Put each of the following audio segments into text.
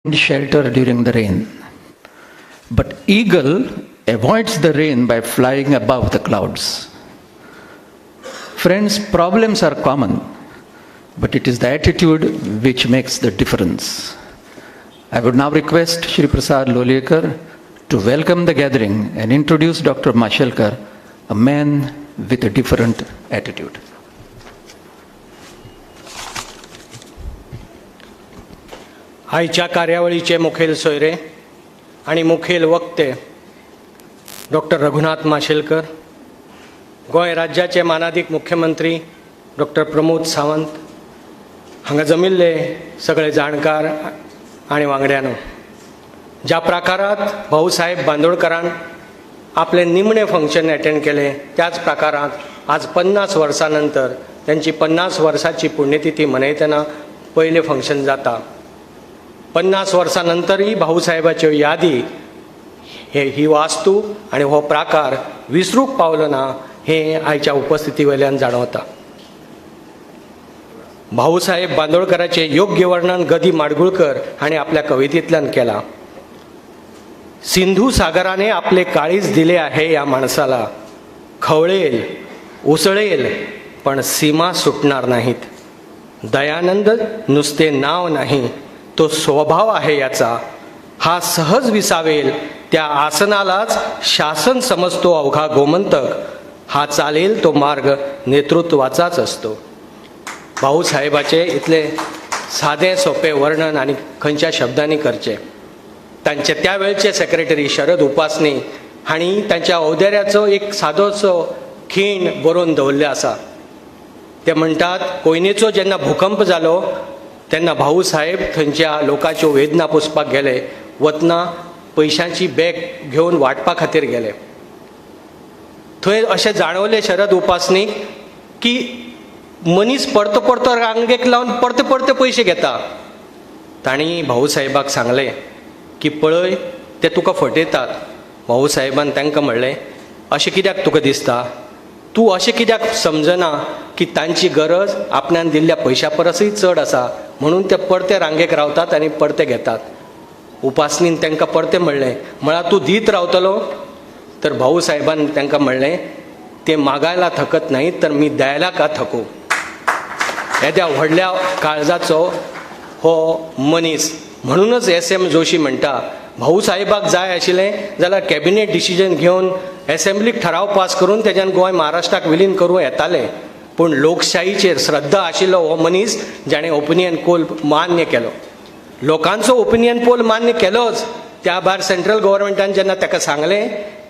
shelter during the rain. But eagle avoids the rain by flying above the clouds. Friends, problems are common, but it is the attitude which makes the difference. I would now request Shri Prasad Lolekar to welcome the gathering and introduce Dr. Mashelkar, a man with a different attitude. आयच्या कार्यावळीचे मुखेल सोयरे आणि मुखेल वक्ते doctor Raghunath Mashelkar, Goa राज्याचे मानाधिक मुख्यमंत्री doctor Pramod Sawant, हांगा जमिल्ले सगळे जाणकार आणि वांगड्यानो, ज्या प्रकारात भाऊसाहेब बांदोडकरान आपले निमणे फंक्शन अटेंड केले त्याच प्रकारात आज 50 वर्सांनंतर त्यांची 50 वर्साची पुण्यतिथी मनयतना पहिले फंक्शन जाता. 50 वर्सांनंतरही भाऊसाहेबाच्यो यादी ही वास्तू आणि हो प्रकार विसरूंक पावलो ना हे आयच्या उपस्थिती वयल्यान जाणवता. भाऊसाहेब बांदोडकराचे योग्य वर्णन गदी माडगुळकर हाणें आपल्या कवितेंतल्यान केला. सिंधू सागराने आपले काळीज दिले आहे या माणसाला, खवळेल उसळेल पण सीमा सुटणार नाहीत. दयानंद नुसते नाव नाही, तो स्वभाव आहे याचा. हा सहज विसावेल त्या आसनालाच शासन समजतो अवघा गोमंतक. हा चालेल तो मार्ग नेतृत्वाचाच असतो. भाऊसाहेबाचे इतले साधे सोपे वर्णन आणि खंयच्या शब्दांनी करचे. तांचे त्या वेळचे सेक्रेटरी शरद उपासनी हांणी तांच्या औदार्याचो एक सादोसो खीण बरोवन दवरले आसा. ते म्हणटात, कोयनेचो जेन्ना भूकंप जालो तेन्ना भाऊसाहेब थंयच्या लोकांच्यो वेदना पुसपाक गेले. वतना पयशांची बॅग घेवन वांटपा खातीर गेले. थंय अशें जाणवलें शरद उपासनीक की मनीस परतो परतो रांगेक लावन परते परते पयशे घेता. तांणी भाऊसाहेबाक सांगलें की पळय ते तुका फटयतात. भाऊसाहेबान तांकां म्हणलें, अशें कित्याक तुका दिसता? तूं अशें कित्याक समजना की तांची गरज आपणान दिल्ल्या पयशा परसय चड आसा म्हणून ते परते रांगेक रावतात आनी परते घेतात. उपासनीन तांकां परते म्हणलें, म्हळ्यार तूं दीत रावतलो? तर भाऊसाहेबान तांकां म्हणलें, ते मागायला थकत नाही तर मी द्यायला का थकू. येद्या व्हडल्या काळजाचो हो मनीस. म्हणूनच SM जोशी म्हणटा, भाऊसाहेबाक जाय आशिल्लें जाल्यार कॅबिनेट डिसिजन घेवन एसेंब्लीक ठराव पास करून तेज्यान गोंय महाराष्ट्राक विलीन करूं येतालें. पूण लोकशाहीचेर श्रद्धा आशिल्लो हो मनीस जाणें ओपिनियन पोल मान्य केलो. लोकांचो ओपिनियन पोल मान्य केलोच. त्या भायर सेंट्रल गव्हर्मेंटान जेन्ना ताका सांगलें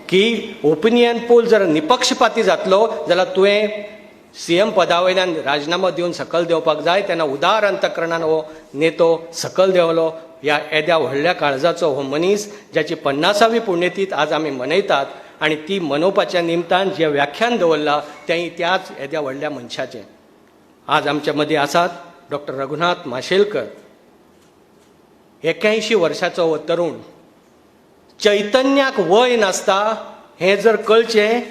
की ओपिनियन पोल जर निपक्षपाती जातलो जाल्यार तुवें CM पदा वयल्यान राजिनामो दिवन सकयल देवपाक जाय, तेन्ना उदार अंतकरणान हो नेतो सकयल देवलो. ह्या येद्या व्हडल्या काळजाचो हो मनीस ज्याची 50वी पुण्यतिथी आज आमी मनयतात आनी ती मनोवपाच्या निमतान जें व्याख्यान दवरलां तें त्याच येद्या व्हडल्या मनशाचें. आज आमच्या मदीं आसात डॉक्टर रघुनाथ माशेलकर. 81 वर्साचो हो तरूण. चैतन्याक वय नासता हें जर कळचें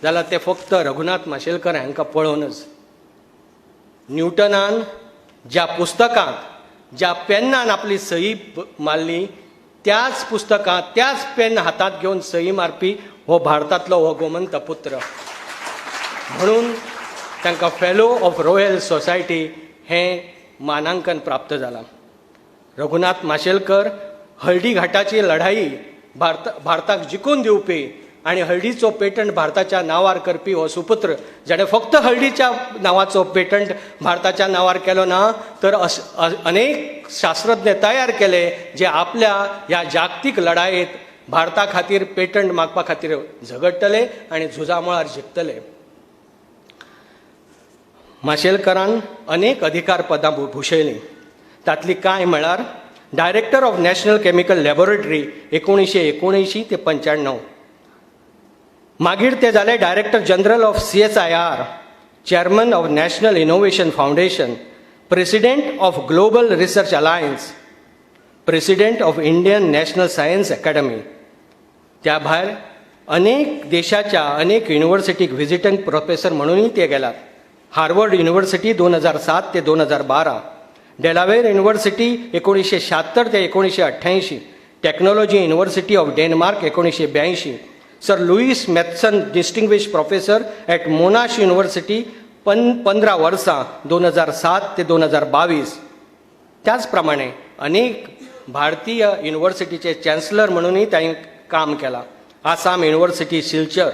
जाल्यार ते फक्त रघुनाथ माशेलकर हांकां पळोवनच. न्यूटनान ज्या पुस्तकांत ज्या पेनान आपली सही मारली त्याच पुस्तकांत त्याच पेन हातांत घेवन सही मारपी हो भारतांतलो हो गोमंत पुत्र. म्हणून तांकां फेलो ऑफ रॉयल सोसायटी हें मानांकन प्राप्त जालां. रघुनाथ माशेलकर हळदी घाटाची लढाई भारताक जिखून दिवपी आणि हळदीचो पेटंट भारताच्या नांवार करपी हो सुपुत्र, जाणें फक्त हळदीच्या नांवाचो पेटंट भारताच्या नांवार केलो ना तर अनेक शास्त्रज्ञ तयार केले जे आपल्या ह्या जागतीक लढायेत भारता खातीर पेटंट मागपा खातीर झगडटले आणि झुजामळार जिखतले. माशेलकरान अनेक अधिकार पदां भुशयलीं. तातली कांय म्हळ्यार director of national chemical laboratory 1979 ते 95. मागीर ते जाले director general of CSIR, chairman of national innovation foundation, president of global research alliance, president of Indian national science academy. त्या भायर अनेक देशाच्या अनेक युनिव्हर्सिटीक व्हिजिटिंग प्रोफेसर म्हणूनय ते गेल्यात. हार्वर्ड युनिव्हर्सिटी 2007 ते 2012, डेलावेअर युनिव्हर्सिटी 1976 ते 1988, technology university of Denmark 1982, sir Lewis Matheson distinguished professor at Monash university 15 वर्सां 2007 ते 2022. त्याचप्रमाणे अनेक भारतीय युनिव्हर्सिटीचे चॅन्सलर म्हणूनही त्यांनी काम केला. Assam university Silchar,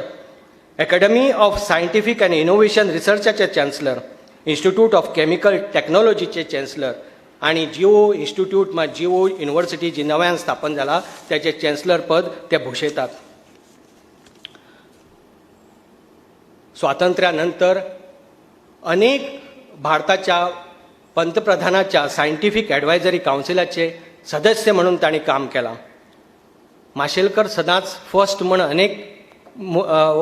academy of scientific and innovation रिसर्चाचे चॅन्सलर, इन्स्टिट्यूट ऑफ केमिकल टेक्नॉलॉजीचे चॅन्सलर आणि जिओ इन्स्टिट्यूट जिओ युनिव्हर्सिटी जी नव्यान स्थापन जाला त्याचे चॅन्सलर पद ते भूषयतात. स्वातंत्र्यानंतर अनेक भारताच्या पंतप्रधानाच्या सायंटिफिक ॲडवायझरी काउन्सिलाचे सदस्य म्हणून तांणी काम केलां. माशेलकर सदांच फर्स्ट म्हण अनेक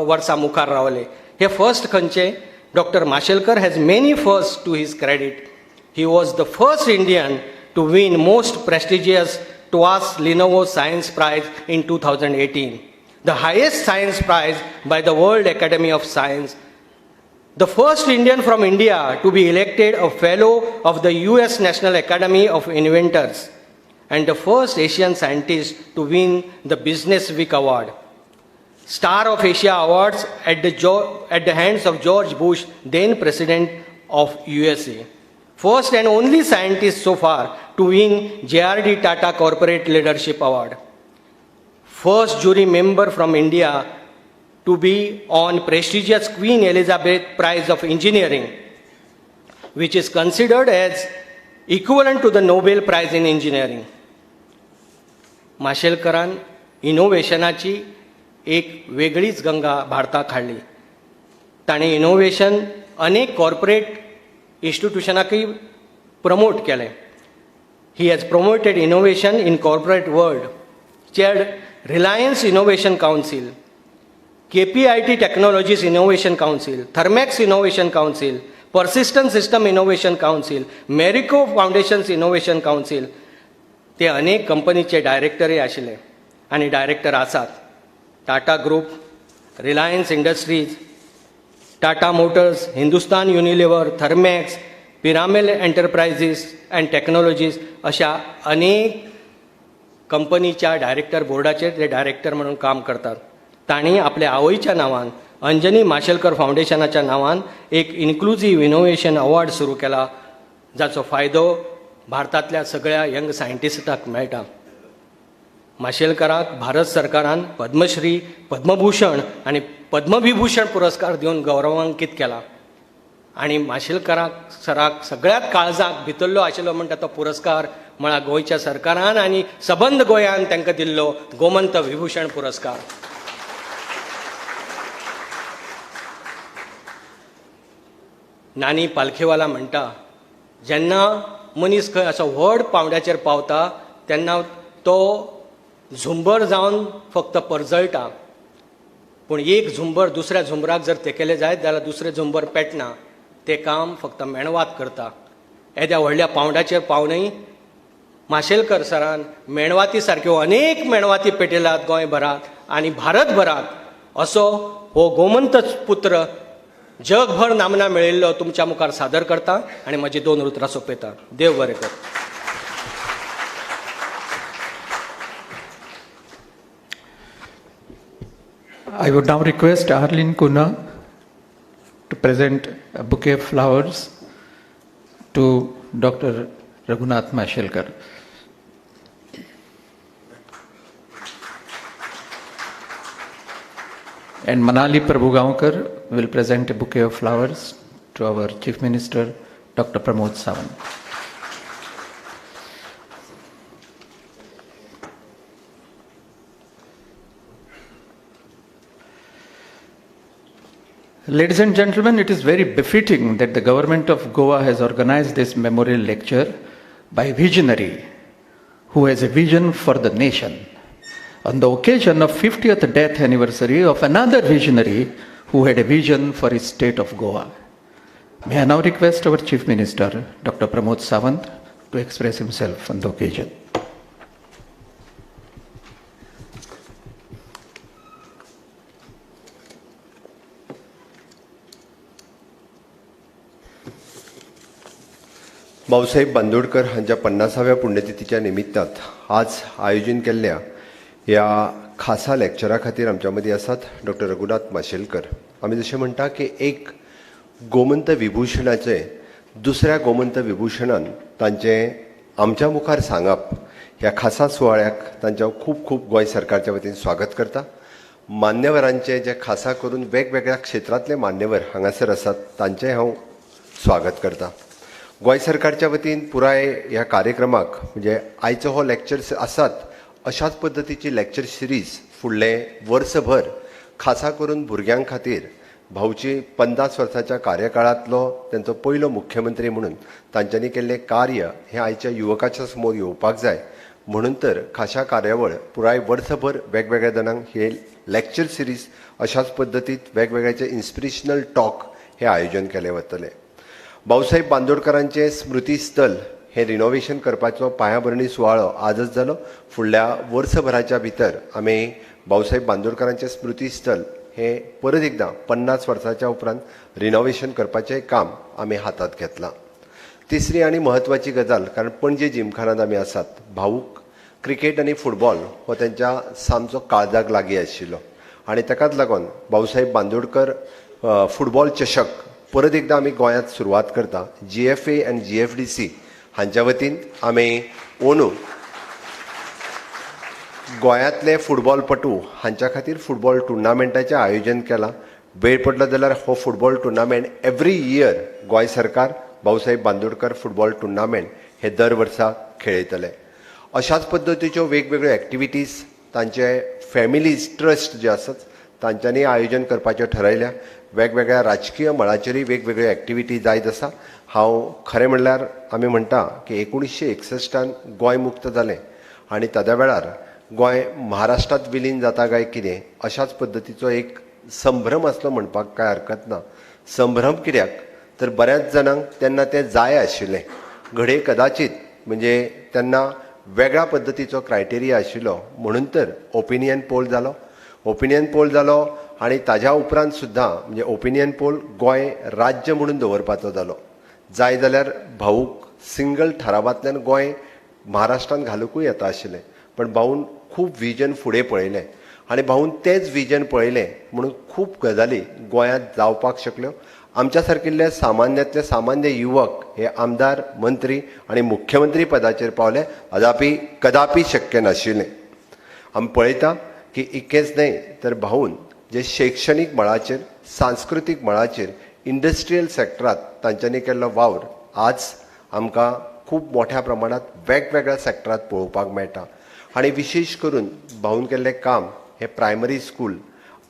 वर्सां मुखार रावले. हे फर्स्ट खंयचे? Doctor Mashelkar has many first to his credit. He was the first Indian to win most prestigious TWAS Lenovo science prize in 2018, the highest science prize by the World Academy of Science, the first Indian from India to be elected a fellow of the US National Academy of Inventors, and the first Asian scientist to win the Business Week Award. Star of Asia Awards at the hands of George Bush, then President of USA. First and only scientist so far to win JRD Tata Corporate Leadership Award. First jury member from India to be on prestigious Queen Elizabeth Prize of Engineering, which is considered as equivalent to the Nobel Prize in Engineering. माशेलकरान इनोव्हेशनाची एक वेगळीच गंगा भारताक हाडली. ताणें innovation अनेक corporate इन्स्टिट्यूशनाकय promote केलें. He has promoted innovation in corporate world, chaired Reliance Innovation Council, KPIT Technologies Innovation Council, Thermex Innovation Council, Persistent System Innovation Council, Marico Foundations Innovation Council. ते अनेक कंपनीचे डायरेक्टरय आशिल्ले आनी डायरेक्टर आसात. Tata group, Reliance industries, Tata Motors, Hindustan Unilever, Thermax, pyramid enterprises and technologies अशा अनेक कंपनीच्या director बोर्डाचेर ते डायरेक्टर म्हणून काम करतात. तांणी आपल्या आवयच्या नांवान अंजनी माशेलकर फाउंडेशनाच्या नांवान एक इन्क्लुझिव्ह इनोव्हेशन अवॉर्ड सुरू केला, जाचो फायदो भारतांतल्या सगळ्या यंग सायंटिस्टांक मेळटा. माशेलकराक भारत सरकारान पद्मश्री, पद्मभूषण आणि पद्मविभूषण पुरस्कार दिवन गौरवांकीत केला. आणि माशेलकराक सराक सगळ्यात काळजाक भितरलो आशिल्लो म्हणटा तो पुरस्कार म्हळ्यार गोंयच्या सरकारान आनी सबंद गोंयान तांकां दिल्लो गोमंत विभूषण पुरस्कार. नानी पालखेवाला म्हणटा, जेन्ना मनीस खंय असो व्हड पांवड्याचेर पावता तेन्ना तो झुंबर जावन फक्त परजळटा, पूण एक झुंबर दुसऱ्या झुंबराक जर तेकेले जायत जाल्यार दुसरें झुंबर पेटना. ते काम फक्त मेणवात करता. येद्या व्हडल्या पांवड्याचेर पावनय माशेलकर सरान मेणवाती सारक्यो अनेक मेणवाती पेटयल्यात गोंयभरात आनी भारतभरात. असो हो गोमंत पुत्र जगभर नामना मेळिल्लो तुमच्या मुखार सादर करता आनी म्हजी 2 उतरां सोंपयता. देव बरें कर. I would now request Arlene Kuna to present a bouquet of flowers to Dr. Raghunath Mashelkar. And Manali Prabhugaonkar will present a bouquet of flowers to our Chief Minister, Dr. Pramod Sawant. Ladies and gentlemen, it is very befitting that the government of Goa has organized this memorial lecture by a visionary who has a vision for the nation on the occasion of 50th death anniversary of another visionary who had a vision for his state of Goa. May I now request our Chief Minister, Dr. Pramod Sawant, to express himself on the occasion. Bhausaheb Bandodkar हांच्या 50व्या पुण्यतिथीच्या निमित्तात आज आयोजन केल्ल्या या खासा लेक्चरा खातीर आमच्या मदीं आसात डॉक्टर रघुनाथ माशेलकर. आमी जशें म्हणटा की एक गोमंत विभूषणाचे दुसऱ्या गोमंत विभूषणान तांचें आमच्या मुखार सांगप ह्या खासा सुवाळ्याक तांच्या खूब खूब गोंय सरकारच्या वतीन स्वागत करता. मान्यवरांचे जे खासा करून वेगवेगळ्या क्षेत्रांतले मान्यवर हांगासर आसात तांचें हांव स्वागत करता. गोंय सरकारच्या वतीन पुराय ह्या कार्यक्रमाक म्हणजे आयचो हो लेक्चर आसात अशाच पद्दतीची लेक्चर सिरीज फुडले वर्सभर खासा करून भुरग्यां खातीर भाऊची 50 वर्साच्या कार्यकाळांतलो तांचो पयलो मुख्यमंत्री म्हणून तांच्यांनी केल्लें कार्य हें आयच्या युवकाच्या समोर येवपाक जाय म्हणून तर खाशा कार्यावळ पुराय वर्सभर वेगवेगळ्या जाणांक हे लेक्चर सिरीज अशाच पद्दतीत वेगवेगळ्याचे इन्स्पिरेशनल टॉक हे आयोजन केले वतले. भाऊसाहेब बांदोडकरांचे स्मृती स्थल हे रिनोव्हेशन करपाचो पांयाभरणी सुवाळो आजच जालो. फुडल्या वर्सभराच्या भितर आमी भाऊसाहेब बांदोडकरांचे स्मृती स्थल हे परत एकदां 50 वर्साच्या उपरांत रिनोव्हेशन करपाचें काम आमी हातांत घेतलां. तिसरी आनी म्हत्वाची गजाल, कारण पणजे जिमखानांत आमी आसात, भाऊक क्रिकेट आनी फुटबॉल हो तांच्या सामचो काळजाक लागीं आशिल्लो आनी ताकाच लागून भाऊसाहेब बांदोडकर फुटबॉल चषक परत एकदां आमी गोंयांत सुरवात करता. GFA आनी GFDC हांच्या वतीन आमी अंदू गोंयांतले फुटबॉलपटू हांच्या खातीर फुटबॉल टुर्नामेंटाचें आयोजन केलां. वेळ पडलो जाल्यार हो football tournament every year Goa सरकार भाऊसाहेब बांदोडकर फुटबॉल टुर्नामेंट हे दर वर्सा खेळयतले. अशाच पद्दतीच्यो वेगवेगळ्यो एक्टिविटीज तांचे फॅमिलीज ट्रस्ट जे आसात तांच्यांनी आयोजन करपाचें ठरयल्या. वेगवेगळ्या राजकीय मळाचेरूय वेगवेगळ्यो एक्टिविटी जायत आसा. हांव खरें म्हणल्यार आमी म्हणटा की 1961 गोंय मुक्त जालें आनी ताच्या वेळार गोंय महाराष्ट्रांत विलीन जाता काय कितें अशाच पद्दतीचो एक संभ्रम आसलो म्हणपाक कांय हरकत ना. संभ्रम कित्याक तर बऱ्याच जाणांक तेन्ना तें जाय आशिल्लें. घडये कदाचित म्हणजे तेन्ना वेगळ्या पद्दतीचो क्रायटेरिया आशिल्लो म्हणून तर ओपिनियन पोल जालो आनी ताज्या उपरांत सुद्दां म्हणजे ओपिनियन पोल गोंय राज्य म्हणून दवरपाचो जालो. जाय जाल्यार भाऊक सिंगल थारावांतल्यान गोंय महाराष्ट्रांत घालूंकूय येता आशिल्लें, पण भाऊन खूब विजन फुडें पळयलें आनी भाऊन तेंच विजन पळयलें म्हणून खूब गजाली गोंयांत जावपाक शकल्यो. आमच्या सारकिल्ले सामान्यांतले सामान्य युवक हे आमदार, मंत्री आनी मुख्यमंत्री पदाचेर पावले अजापी कदापि शक्य नाशिल्लें. आमी पळयता की इतकेंच न्हय तर भाऊन जे शैक्षणीक मळाचेर, सांस्कृतीक मळाचेर, इंडस्ट्रियल सॅक्टरांत तांच्यांनी केल्लो वावर आज आमकां खूब मोठ्या प्रमाणांत वेगवेगळ्या सॅक्टरांत पळोवपाक मेळटा. आनी विशेश करून भाऊन केल्लें काम हे प्रायमरी स्कूल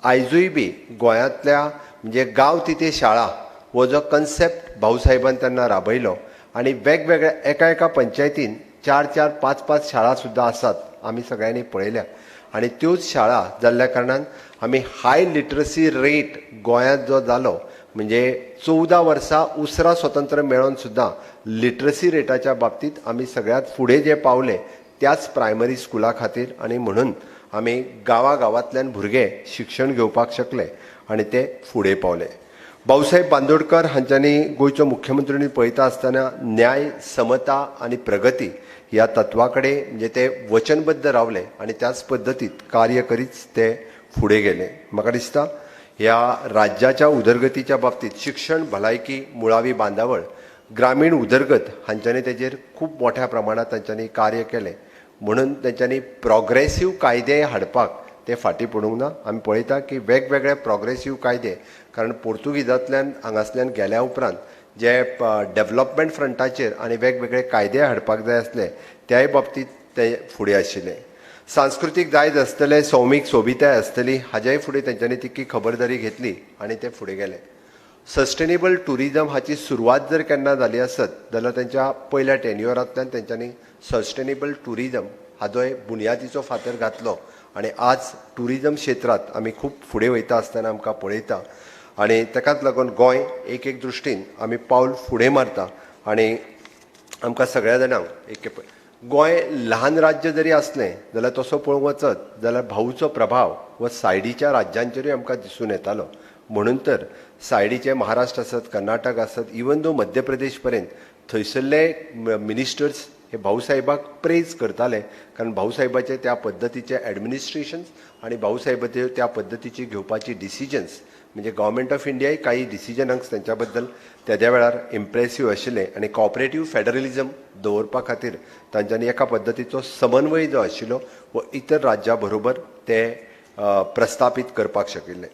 आयजूय बी गोंयांतल्या म्हणजे गांव तिथे शाळा हो जो कन्सेप्ट भाऊसाहेबान तेन्ना राबयलो आनी वेगवेगळ्या एका पंचायतीन 4-4, 5-5 शाळा सुद्दां आसात आमी सगळ्यांनी पळयल्या. आनी त्योच शाळा जाल्ल्या कारणान आमी हाय लिटरसी रेट गोंयांत जो जालो म्हणजे 14 वर्सां उसरा स्वतंत्र मेळोन सुद्दां लिटरसी रेटाच्या बाबतींत आमी सगळ्यात फुडें जे पावले त्याच प्रायमरी स्कुला खातीर आनी म्हणून आमी गांवांतल्यान भुरगे शिक्षण घेवपाक शकले आनी ते फुडें पावले. भाऊसाहेब बांदोडकर हांच्यांनी गोंयचो मुख्यमंत्री म्हणून पळयता आसतना न्याय, समता आनी प्रगती ह्या तत्वा कडेन म्हणजे ते वचनबद्ध रावले आनी त्याच पद्दतीत कार्य करीत ते फुडें गेले. म्हाका दिसता ह्या राज्याच्या उदरगतीच्या बाबतीत शिक्षण, भलायकी, मुळावी बांदावळ, ग्रामीण उदरगत हांच्यांनी तेजेर खूब मोठ्या प्रमाणांत तांच्यांनी कार्य केलें म्हणून तांच्यांनी प्रोग्रेसीव कायदे हाडपाक ते फाटीं पडूंक ना. आमी पळयता की वेगवेगळे प्रोग्रेसीव कायदे, कारण पोर्तुगीजांतल्यान हांगासल्यान गेल्या उपरांत जे डेव्हलपमेंट फ्रंटाचेर आनी वेगवेगळे कायदे हाडपाक जाय आसले त्याय बाबतींत ते फुडें आशिल्ले. सांस्कृतीक दायज आसतले, सौमीक सोबिताय आसतली हाज्याय फुडें तेंच्यांनी तितकी खबरदारी घेतली आनी ते फुडें गेले. सस्टेनेबल टुरिजम हाची सुरवात जर केन्ना जाली आसत जाल्यार तेंच्या पयल्या टेन्युअरांतल्यान तेंच्यांनी सस्टेनेबल टुरिजम हाजोय बुनयादीचो फातर घातलो आनी आज टुरिजम क्षेत्रांत आमी खूब फुडें वयता आसतना आमकां पळयता आनी ताकाच लागून गोंय एक दृश्टीन आमी पावल फुडें मारता आनी आमकां सगळ्या जाणांक एक गोंय ल्हान राज्य जरी असलें जाल्यार तसो पळोवंक वचत जाल्यार भाऊचो प्रभाव हो सायडीच्या राज्यांचेरूय आमकां दिसून येतालो. म्हणून तर सायडीचे महाराष्ट्र आसत, कर्नाटक आसत, इवन दो मध्य प्रदेश पर्यंत थंयसरले मिनिस्टर्स हे भाऊसाहेबाक प्रेज करताले, कारण भाऊसाहेबाचे त्या पद्दतीचे ॲडमिनिस्ट्रेशन्स आणि भाऊसाहेबाचे त्या पद्दतीची घेवपाची डिसिजन्स म्हणजे गव्हर्मेंट ऑफ इंडियाय काही डिसिजनांक त्यांच्या बद्दल त्या वेळार इम्प्रेसिव्ह आशिल्ले आनी कॉपरेटिव्ह फेडरलिझम दवरपा खातीर तांच्यांनी एका पद्दतीचो समन्वय जो आशिल्लो व इतर राज्यां बरोबर ते प्रस्थापीत करपाक शिकिल्ले.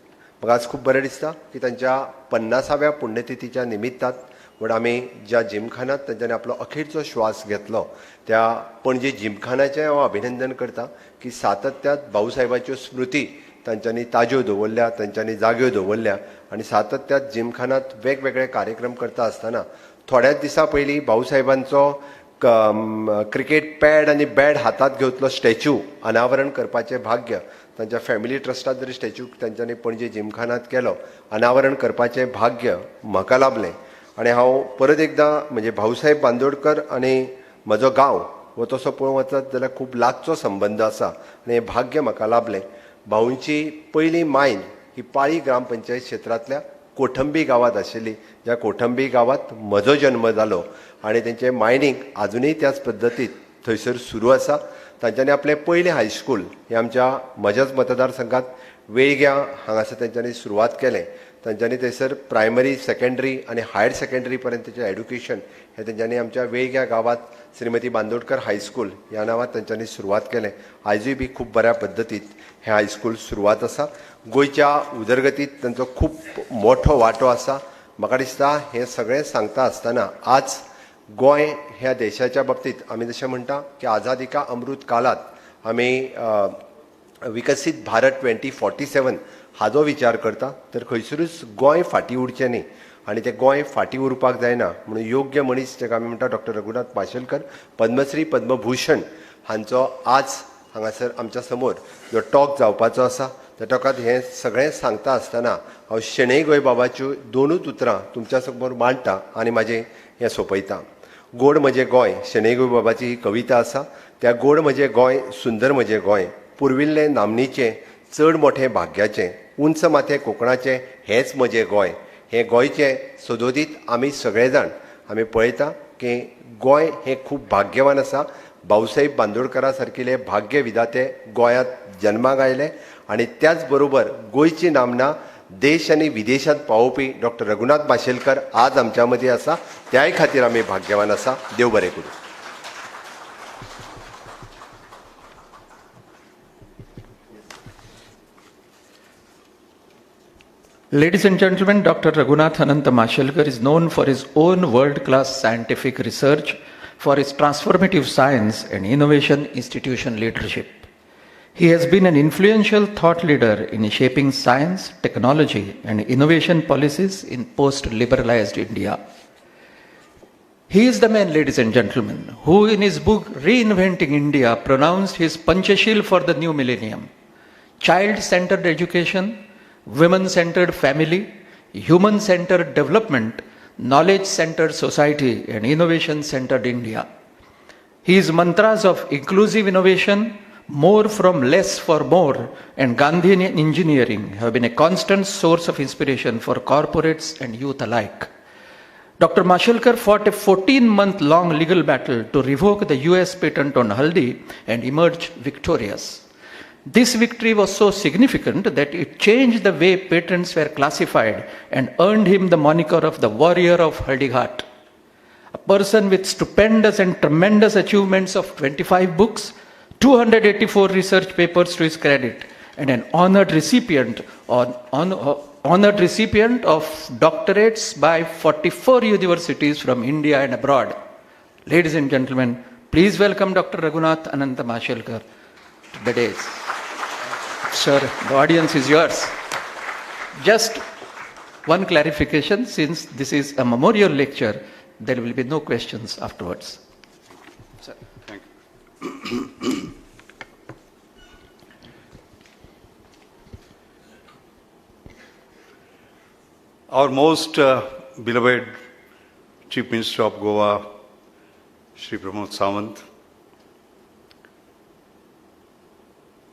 म्हाका आज खूब बरें दिसता की तांच्या 50व्या पुण्यतिथीच्या निमित्तान म्हण आमी ज्या जिमखान्यात तांच्यांनी आपलो अखेरचो श्वास घेतलो त्या पणजे जिमखान्याचें हांव अभिनंदन करता की सातत्यात भाऊसाहेबाच्यो स्मृती तांच्यांनी ताज्यो दवरल्या, तांच्यांनी जाग्यो दवरल्या आनी सातत्यात जिमखान्यात वेगवेगळे कार्यक्रम करता आसतना थोड्याच दिसा पयलीं भाऊसाहेबांचो क्रिकेट पॅड आनी बॅट हातात घेतलो स्टॅच्यू अनावरण करपाचें भाग्य तांच्या फॅमिली ट्रस्टात जरी स्टॅच्यू तांच्यांनी पणजे जिमखान्यात केलो, अनावरण करपाचें भाग्य म्हाका लाभलें. आनी हांव परत एकदां म्हणजे भाऊसाहेब बांदोडकर आनी म्हजो गांव हो तसो पळोवंक वचत जाल्यार खूब लागचो संबंद आसा आनी हें भाग्य म्हाका लाभलें. भाऊंची पयली मायन ही पाळी ग्रामपंचायत क्षेत्रांतल्या कोठंबी गांवांत आशिल्ली, ज्या कोठंबी गांवांत म्हजो जन्म जालो आनी तेंचें मायनींग आजुनूय त्याच पद्दतीत थंयसर सुरू आसा. तांच्यांनी आपलें पयलें हायस्कूल हें आमच्या म्हज्याच मतदारसंघात वेळग्या हांगासर तेंच्यांनी सुरवात केलें. तांच्यांनी थंयसर प्रायमरी, सेकंडरी आनी हायर सेकंडरी पर्यंतचें एड्युकेशन हें तेंच्यांनी आमच्या वेळग्या गांवांत श्रीमती बांदोडकर हायस्कूल ह्या नांवांत तांच्यांनी सुरवात केलें. आयजूय बी खूब बऱ्या पद्दतीत हें हायस्कूल सुरवात आसा. गोंयच्या उदरगतीत तांचो खूब मोठो वांटो आसा. म्हाका दिसता हें सगळें सांगता आसतना आज गोंय ह्या देशाच्या बाबतीत आमी जशें म्हणटा की आझादी का अमृत काळात आमी विकसीत भारत 2047 हाजो विचार करता तर खंयसरूच गोंय फाटीं उरचें न्ही आनी तें गोंय फाटीं उरपाक जायना म्हणून योग्य मनीस जेका आमी म्हणटा डॉक्टर रघुनाथ माशेलकर पद्मश्री पद्मभूषण हांचो आज हांगासर आमच्या समोर जो टॉक जावपाचो आसा त्या टॉकात हें सगळें सांगता आसतना हांव शेणै गोंय बाबाच्यो दोनूच उतरां तुमच्या समोर मांडटा आनी म्हाजें हें सोंपयता. गोड म्हजें गोंय शेणै गोंय बाबाची ही कविता आसा. त्या गोड म्हजें गोंय सुंदर म्हजें गोंय पुर्विल्लें नामनीचें चड मोठें भाग्याचें उंच माथें कोंकणाचें हेंच म्हजें गोंय. हें गोंयचें सदोदीत आमी सगळे जाण आमी पळयता की गोंय हें खूब भाग्यवान आसा. भाऊसाहेब बांदोडकरा सारकिले भाग्य विधाते गोंयांत जन्माक आयले आनी त्याच बरोबर गोंयची नामना देश आनी विदेशांत पावोवपी डॉक्टर रघुनाथ माशेलकर आज आमच्या मदीं आसा. त्याय खातीर आमी भाग्यवान आसा. देव बरें करूं. Ladies and gentlemen, Dr. Raghunath Ananta Mashelkar is known for his own world-class scientific research, for his transformative science and innovation institution leadership. He has been an influential thought leader in shaping science, technology, and innovation policies in post-liberalized India. He is the man, ladies and gentlemen, who in his book Reinventing India pronounced his Panchashil for the new millennium: child-centered education, women-centered family, human-centered development, knowledge-centered society, and innovation-centered India. His mantras of inclusive innovation, more from less for more, and Gandhian engineering have been a constant source of inspiration for corporates and youth alike. Dr. Mashelkar fought a 14-month-long legal battle to revoke the US patent on Haldi and emerged victorious. This victory was so significant that it changed the way patents were classified and earned him the moniker of the warrior of Haldighat. A person with stupendous and tremendous achievements of 25 books, 284 research papers to his credit, and an honored recipient of doctorates by 44 universities from India and abroad. Ladies and gentlemen, please welcome Dr. Raghunath Ananta Mashelkar to the dais. Sir, the audience is yours. Just one clarification, since this is a memorial lecture, there will be no questions afterwards. Sir. Thank you. Our most beloved Chief Minister of Goa, Shri Pramod,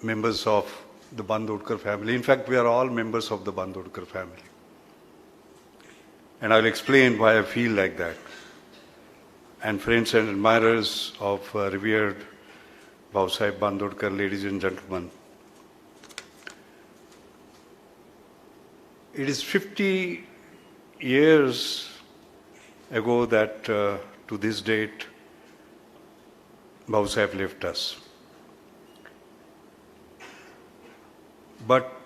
members of the Bandodkar family. In fact, we are all members of the Bandodkar family. And I'll explain why I feel like that. and friends and admirers of revered Bhausaheb Bandodkar, ladies and gentlemen. It is 50 years ago that to this date Bhausaheb left us. But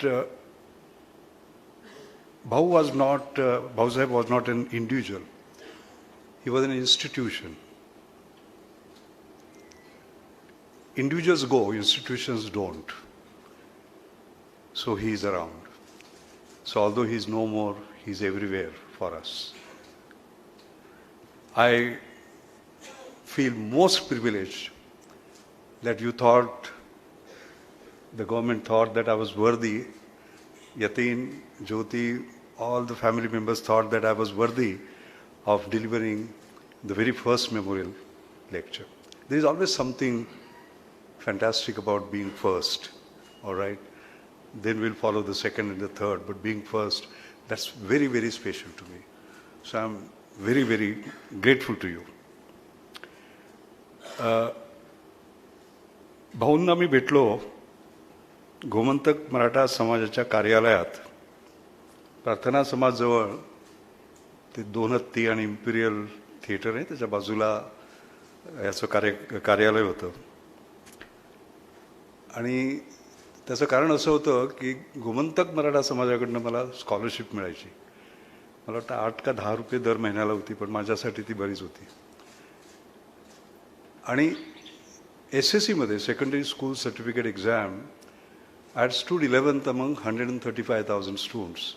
Bhausaheb was not an individual. He was an institution. Individuals go, institutions don't. So he is around. So although he is no more, he is everywhere for us. I feel most privileged that you thought, the government thought that I was worthy. Yatin, Jyoti, all the family members thought that I was worthy of delivering the very first memorial lecture. There is always something fantastic about being first, all right? Then we'll follow the second and the third, but being first, that's very, very special to me. So I'm very, very grateful to you. भाऊंना मी भेटलो गोमंतक मराठा समाजाच्या कार्यालयात. प्रार्थना समाजजवळ ते 2 हत्ती आणि Imperial theatre आहे, त्याच्या बाजूला याचं कार्यालय होतं. आणि त्याचं कारण असं होतं की गोमंतक मराठा समाजाकडनं मला स्कॉलरशिप मिळायची. मला वाटतं 8 का 10 रुपये दर महिन्याला होती, पण माझ्यासाठी ती बरीच होती. आणि SSC मध्ये secondary school certificate exam I had stood 11th among 135,000 students,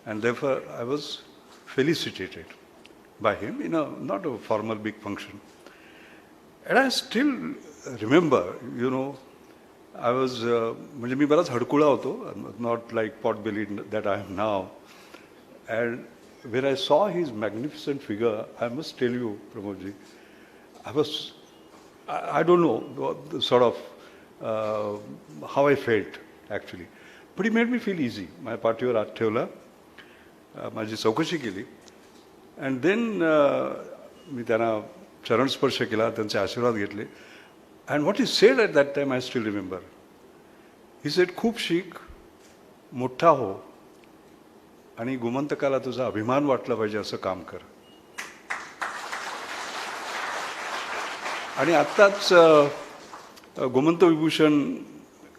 and therefore I was felicitated by him in a not a formal big function. And I still remember, you know, I was म्हणजे मी बराच हडकुळा होतो, not like pot-bellied that I am now. And when I saw his magnificent figure, I must tell you, Pramodji, I don't know the sort of how I felt actually, but he made me feel easy. My पाठीवर हात ठेवला, माझी चौकशी केली, and then मी त्यांना चरण स्पर्श केला, त्यांचे आशीर्वाद घेतले. And what he said at that time I still remember. He said, खूप शिक, मोठा हो, आणि गोमंतकाला तुझा अभिमान वाटला पाहिजे असं काम कर. आणि आत्ताच गोमंत विभूषण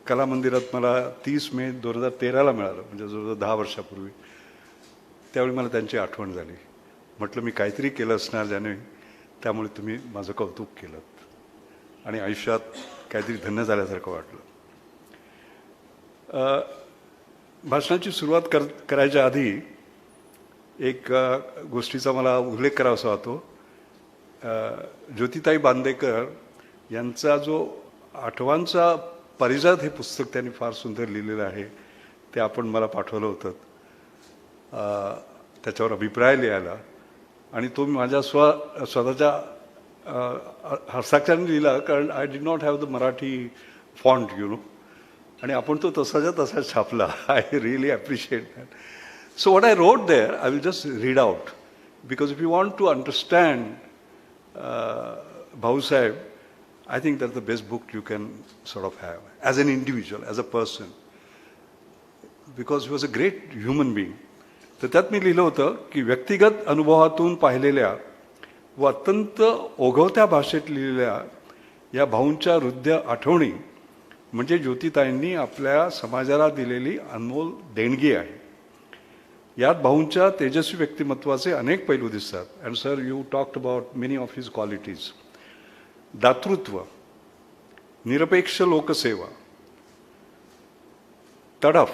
कला मंदिरात मला 30 मे 2013ला मिळालं, म्हणजे जवळजवळ 10 वर्षापूर्वी. त्यावेळी मला त्यांची आठवण झाली. म्हटलं मी काहीतरी केलं असणार ज्याने, त्यामुळे तुम्ही माझं कौतुक केलं आणि आयुष्यात काहीतरी धन्य झाल्यासारखं वाटलं. भाषणाची सुरुवात करायच्या आधी एक गोष्टीचा मला उल्लेख करावासा वाटतो. ज्योतिताई बांदेकर यांचा जो आठवांचा परिजात हे पुस्तक त्यांनी फार सुंदर लिहिलेलं आहे, ते आपण मला पाठवलं होतं त्याच्यावर अभिप्राय लिहायला. आणि तो मी माझ्या स्वतःच्या हस्ताक्षराने लिहिला, कारण I did not have the Marathi font, you know, आणि आपण तो तसाच्या तसा छापला. I really appreciate that. So what I wrote there I will just read out, because if you want to understand Bhausaheb, I think that's the best book you can sort of have as an individual, as a person, because he was a great human being. तर त्यात मी लिहिलं होतं की व्यक्तिगत अनुभवातून पाहिलेल्या व अत्यंत ओघवत्या भाषेत लिहिलेल्या या भाऊंच्या हृदय आठवणी म्हणजे ज्योतिताईंनी आपल्या समाजाला दिलेली अनमोल देणगी आहे. यात भाऊंच्या तेजस्वी व्यक्तिमत्वाचे अनेक पैलू दिसतात. And sir, you talked about many of his qualities. दातृत्व, निरपेक्ष लोकसेवा, तडफ,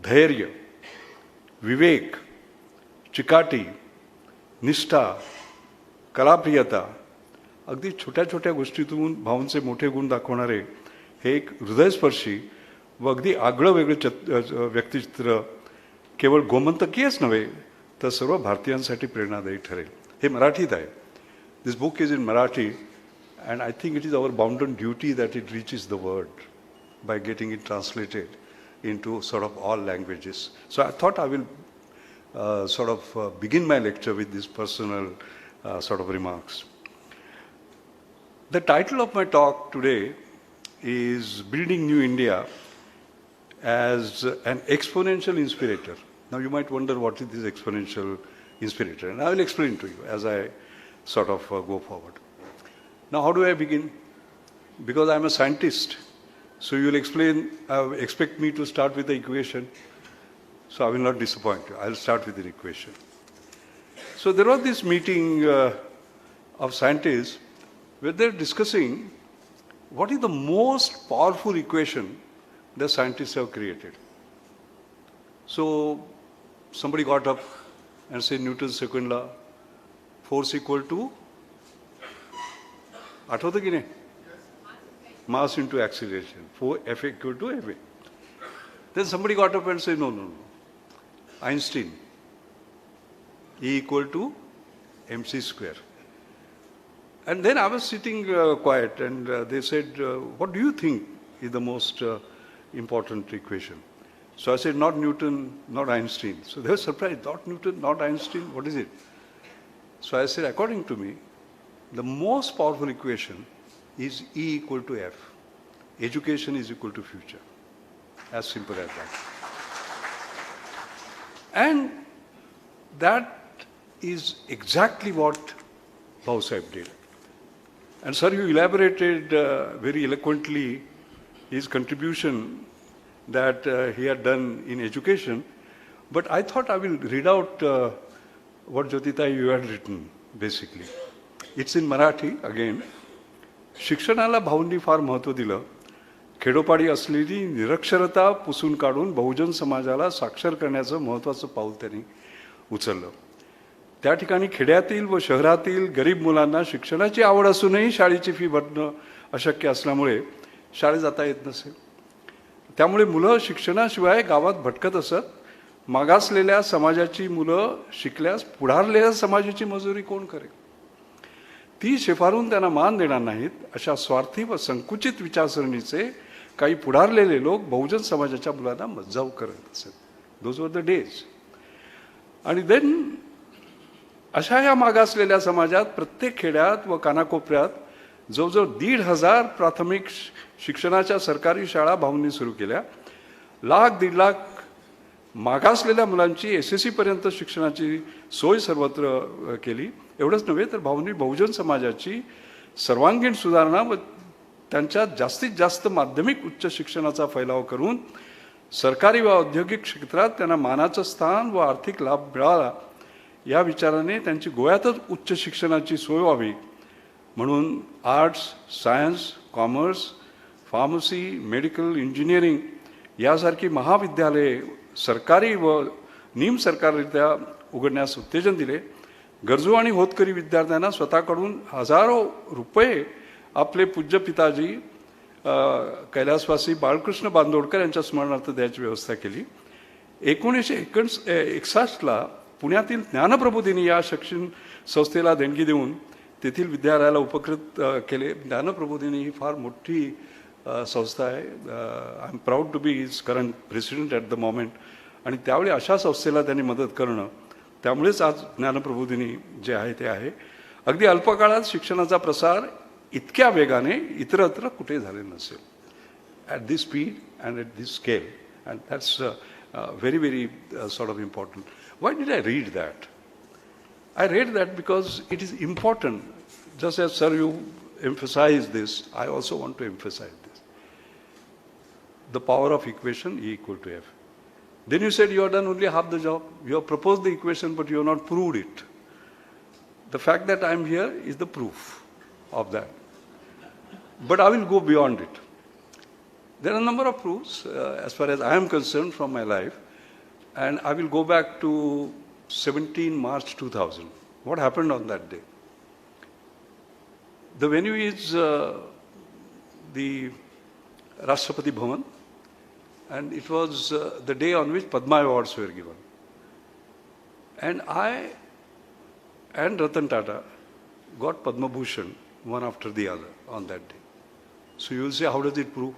धैर्य, विवेक, चिकाटी, निष्ठा, कलाप्रियता, अगदी छोट्या छोट्या गोष्टीतून भाऊंचे मोठे गुण दाखवणारे हे एक हृदयस्पर्शी व अगदी आगळं वेगळं व्यक्तिचित्र केवळ गोमंतकीयच नव्हे तर सर्व भारतीयांसाठी प्रेरणादायी ठरेल. हे मराठीत आहे. This book is in Marathi and I think it is our bounden duty that it reaches the world by getting it translated into sort of all languages. So I thought I will begin my lecture with this personal sort of remarks. The title of my talk today is Building New India as an Exponential Inspirator. Now you might wonder what is this exponential inspirator, and I will explain to you as I sort of go forward. Now how do I begin? Because I'm a scientist, so you'll expect me to start with the equation, so I will not disappoint you. I'll start with the equation. So there was this meeting of scientists where they're discussing what is the most powerful equation the scientists have created. So somebody got up and said Newton's second law, force equal to, आठवतं की नाही? Mass into acceleration, F equal to fa. Then somebody got up and said, no. Einstein, E equal to mc square. And then I was sitting quiet, and they said, what do you think is the most important equation? So I said, not Newton, not Einstein. So they were surprised, not Newton, not Einstein, what is it? So I said, according to me, the most powerful equation is E equal to F. Education is equal to future. As simple as that. And that is exactly what Bhausaheb did. And sir, you elaborated very eloquently his contribution that he had done in education. But I thought I will read out what Jyotita you had written, basically. It's in Marathi, again. शिक्षणाला भाऊंनी फार महत्त्व दिलं. खेडोपाडी असलेली निरक्षरता पुसून काढून बहुजन समाजाला साक्षर करण्याचं महत्त्वाचं पाऊल त्यांनी उचललं. त्या ठिकाणी खेड्यातील व शहरातील गरीब मुलांना शिक्षणाची आवड असूनही शाळेची फी भरणं अशक्य असल्यामुळे शाळेत जाता येत नसे. त्यामुळे मुलं शिक्षणाशिवाय गावात भटकत असत. मागासलेल्या समाजाची मुलं शिकल्यास पुढारलेल्या समाजाची मजुरी कोण करेल? ती शिफारून त्यांना मान देणार नाहीत अशा स्वार्थी व संकुचित विचारसरणीचे काही पुढारलेले लोक बहुजन समाजाच्या मुलांना मज्जाव करत असत. Those were the days. आणि देन अशा या मागासलेल्या समाजात प्रत्येक खेड्यात व कानाकोपऱ्यात जवळजवळ 1,500 प्राथमिक शिक्षणाच्या सरकारी शाळा भाऊंनी सुरू केल्या. 1,00,000-1.5 लाख मागासलेल्या मुलांची SSC पर्यंत शिक्षणाची सोय सर्वत्र केली. एवढंच नव्हे तर भाऊंनी बहुजन समाजाची सर्वांगीण सुधारणा व त्यांच्यात जास्तीत जास्त माध्यमिक उच्च शिक्षणाचा फैलाव करून सरकारी व औद्योगिक क्षेत्रात त्यांना मानाचं स्थान व आर्थिक लाभ मिळाला या विचाराने त्यांची गोव्यातच उच्च शिक्षणाची सोय व्हावी म्हणून arts, science, commerce, pharmacy, medical, engineering यासारखी महाविद्यालये सरकारी व निमसरकाररित्या उघडण्यास उत्तेजन दिले. गरजू आणि होतकरी विद्यार्थ्यांना स्वतःकडून हजारो रुपये आपले पूज्य पिताजी कैलासवासी बाळकृष्ण बांदोडकर यांच्या स्मरणार्थ द्यायची व्यवस्था केली. 1961ला पुण्यातील ज्ञानप्रबोधिनी या शिक्षण संस्थेला देणगी देऊन तेथील विद्यालयाला उपकृत केले. ज्ञानप्रबोधिनी ही फार मोठी संस्था आहे. I am proud to be his current president at the moment. आणि त्यावेळी अशा संस्थेला त्यांनी मदत करणं, त्यामुळेच आज ज्ञानप्रबोधिनी जे आहे ते आहे. अगदी अल्पकाळात शिक्षणाचा प्रसार इतक्या वेगाने इतरत्र कुठे झाले नसेल. At this speed and at this scale. And that's very, very sort of important. Why did I read that? I read that because it is important. Just as sir you emphasized this, I also want to emphasize this. The power of equation E equal to F. Then you said you have done only half the job. You have proposed the equation but you have not proved it. The fact that I am here is the proof of that. But I will go beyond it. There are a number of proofs as far as I am concerned from my life, and I will go back to 17 March 2000. What happened on that day? The venue is the Rashtrapati Bhavan, and it was the day on which Padma Awards were given. And I and Ratan Tata got Padma Bhushan one after the other on that day. So you will say, how does it prove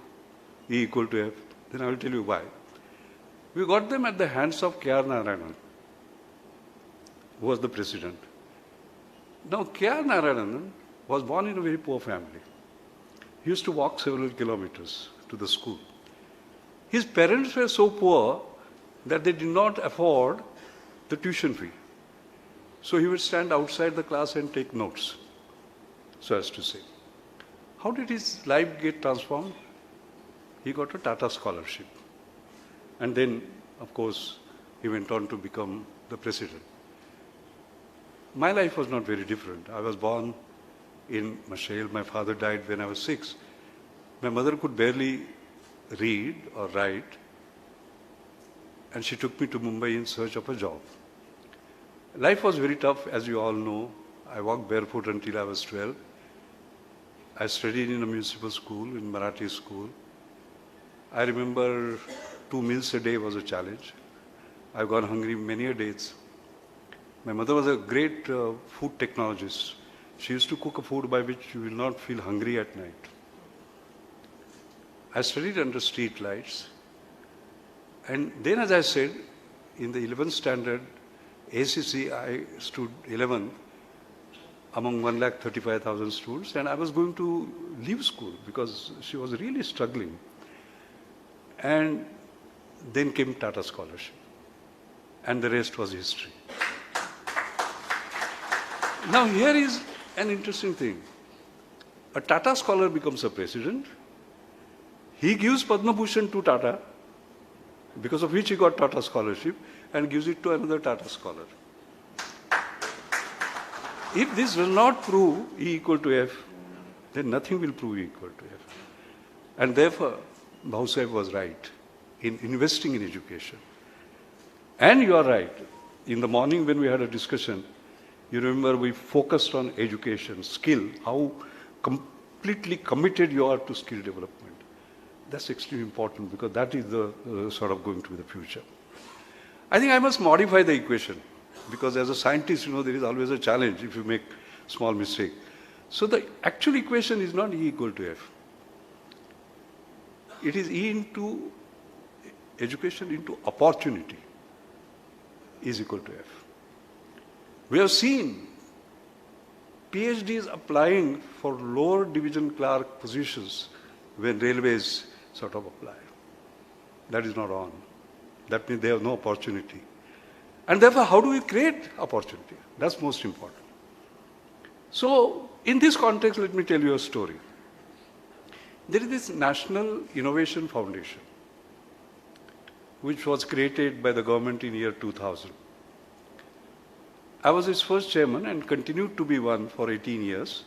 E equal to F? Then I will tell you why. We got them at the hands of K.R. Narayanan, who was the president. Now, K.R. Narayanan was born in a very poor family. He used to walk several kilometers to the school. His parents were so poor that they did not afford the tuition fee. So he would stand outside the class and take notes, so as to say. How did his life get transformed? He got a Tata scholarship. And then, of course, he went on to become the president. My life was not very different. I was born in Mashelkar. My father died when I was 6. My mother could barely read or write, and she took me to Mumbai in search of a job. Life was very tough, as you all know. I walked barefoot until I was 12. I studied in a municipal school, in Marathi school. I remember 2 meals a day was a challenge. I've gone hungry many a days. My mother was a great food technologist. She used to cook a food by which you will not feel hungry at night. I studied under street lights. And then, as I said, in the 11th standard, ACC, I stood 11th among 135,000 students, and I was going to leave school because she was really struggling. And then came Tata Scholarship, and the rest was history. Now, here is an interesting thing. A Tata scholar becomes a president. He gives Padma Bhushan to Tata, because of which he got Tata Scholarship, and gives it to another Tata scholar. If this does not prove E equal to F, then nothing will prove E equal to F. And therefore, Bhausaheb was right in investing in education. And you are right. In the morning when we had a discussion, you remember we focused on education, skill, how completely committed you are to skill development. That's extremely important because that is the sort of going to be the future. I think I must modify the equation because as a scientist, you know, there is always a challenge if you make small mistake. So the actual equation is not E equal to F. It is E into education into opportunity is equal to F. We have seen PhDs applying for lower division clerk positions when railways sort of apply. That is not on. That means they have no opportunity. And therefore, how do we create opportunity? That's most important. So, in this context, let me tell you a story. There is this National Innovation Foundation, which was created by the government in year 2000. I was its first chairman and continued to be one for 18 years.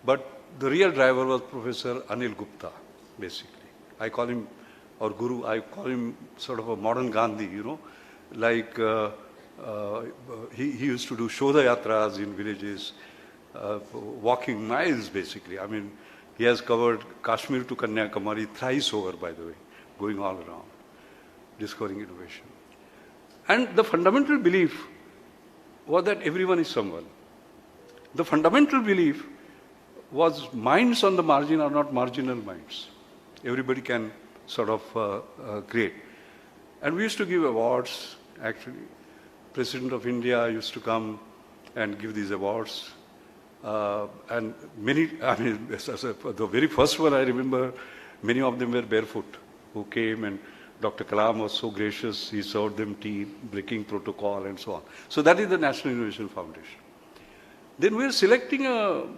But the real driver was Professor Anil Gupta, basically. I call him, or Guru, I call him sort of a modern Gandhi, you know, like he used to do Shodha Yatras in villages, walking miles basically. I mean, he has covered Kashmir to Kanyakumari thrice over, by the way, going all around, discovering innovation. And the fundamental belief was that everyone is someone. The fundamental belief was minds on the margin are not marginal minds. Everybody can sort of create. And we used to give awards, actually. President of India used to come and give these awards. And many, I mean, the very first one I remember, many of them were barefoot who came, and Dr. Kalam was so gracious, he served them tea, breaking protocol and so on. So that is the National Innovation Foundation. Then we are selecting the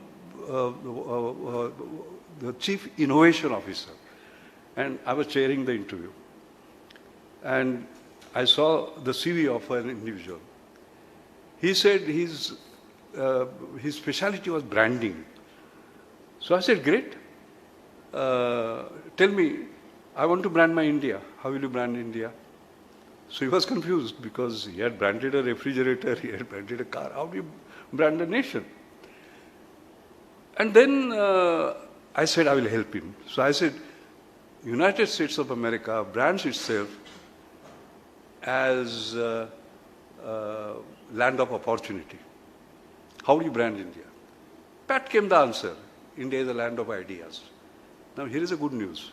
Chief Innovation Officer, and I was chairing the interview. And I saw the CV of an individual. He said his specialty was branding. So I said, great. Tell me, I want to brand my India. How will you brand India? So he was confused because he had branded a refrigerator, he had branded a car. How do you brand a nation? And then I said, I will help him. So I said, United States of America brands itself as land of opportunity. How do you brand India? Pat came the answer. India is a land of ideas. Now here is a good news.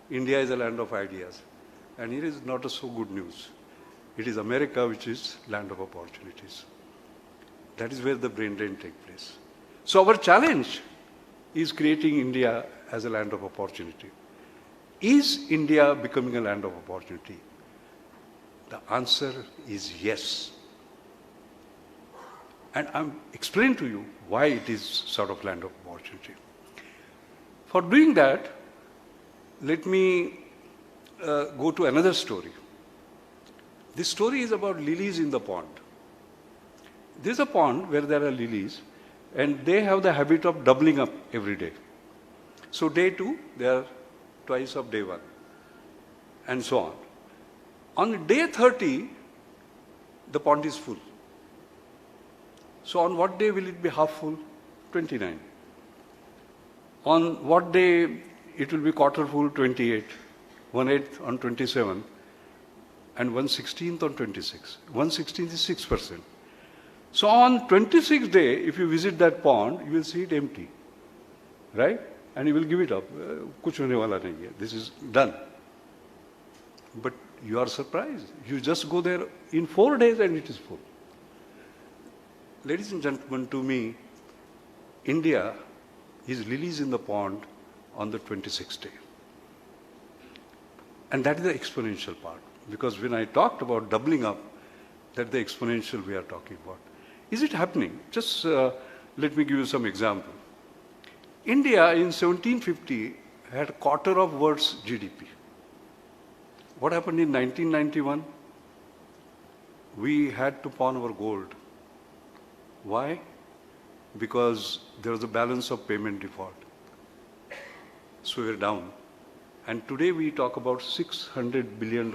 India is a land of ideas. And here is not a so good news. It is America which is land of opportunities. That is where the brain drain takes place. So our challenge is creating India as a land of opportunity. Is India becoming a land of opportunity? The answer is yes. And I'm explaining to you why it is sort of land of opportunity. For doing that, let me go to another story. This story is about lilies in the pond. There's a pond where there are lilies, and they have the habit of doubling up every day. So day 2, they are twice of day 1, and so on. On day 30, the pond is full. So on what day will it be half full? 29. On what day it will be quarter full? 28. 1/8 on 27. And 1/16 on 26. 1/16 is 6%. So on 26th day, if you visit that pond, you will see it empty. Right? And you will give it up. Kuch hone wala nahi hai. This is done. But you are surprised. You just go there in 4 days and it is full. Ladies and gentlemen, to me, India is lilies in the pond on the 26th day. And that is the exponential part. Because when I talked about doubling up, that's the exponential we are talking about. Is it happening? Just let me give you some example. India in 1750 had a quarter of world's GDP. What happened in 1991? We had to pawn our gold. Why? Because there was a balance of payment default. So we're down. And today we talk about $600 billion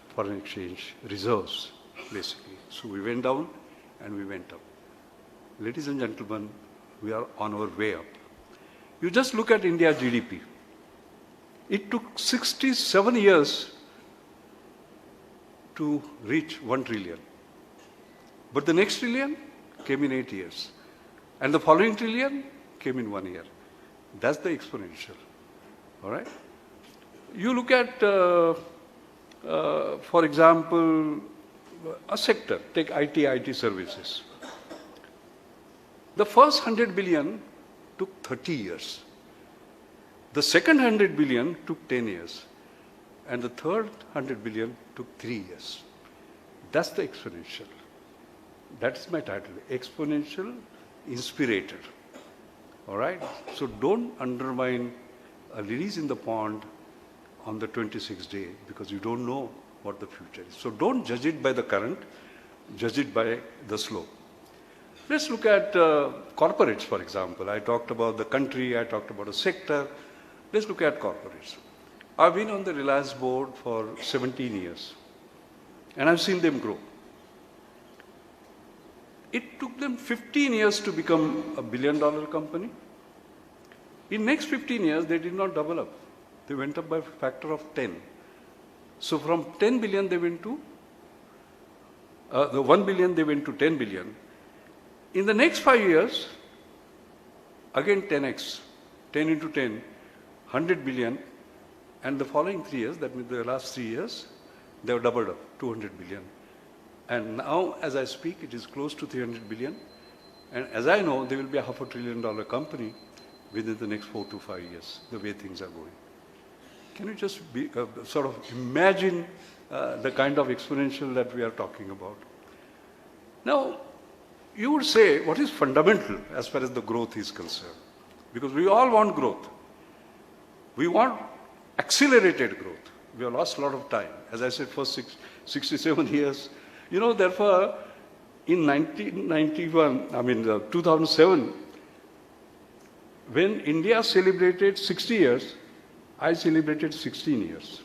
foreign exchange reserves, basically. So we went down and we went up. Ladies and gentlemen, we are on our way up. You just look at India's GDP. It took 67 years to reach 1 trillion. But the next trillion came in 8 years. And the following trillion came in 1 year. That's the exponential. All right? You look at, for example, a sector, take IT services. The first 100 billion took 30 years. The second 100 billion took 10 years. And the third 100 billion took 3 years. That's the exponential. That's my title, Exponential Inspirator. All right? So don't undermine a lilies in the pond on the 26th day because you don't know what the future is. So don't judge it by the current, judge it by the slope. Let's look at corporates, for example. I talked about the country, I talked about a sector. Let's look at corporates. I've been on the Reliance board for 17 years, and I've seen them grow. It took them 15 years to become a $1 billion company. In next 15 years, they did not double up. They went up by a factor of 10. So from 10 billion, they went to, the 1 billion, they went to 10 billion. In the next 5 years, again 10x, 10 into 10, 100 billion. And the following 3 years, that means the last 3 years, they have doubled up, 200 billion. And now, as I speak, it is close to 300 billion. And as I know, there will be a $500 billion company within the next 4 to 5 years, the way things are going. Can you just sort of imagine the kind of exponential that we are talking about? Now, you would say, what is fundamental as far as the growth is concerned? Because we all want growth. We want accelerated growth. We have lost a lot of time. As I said, for 67 years. You know, therefore, in 2007, when India celebrated 60 years, I celebrated 16 years.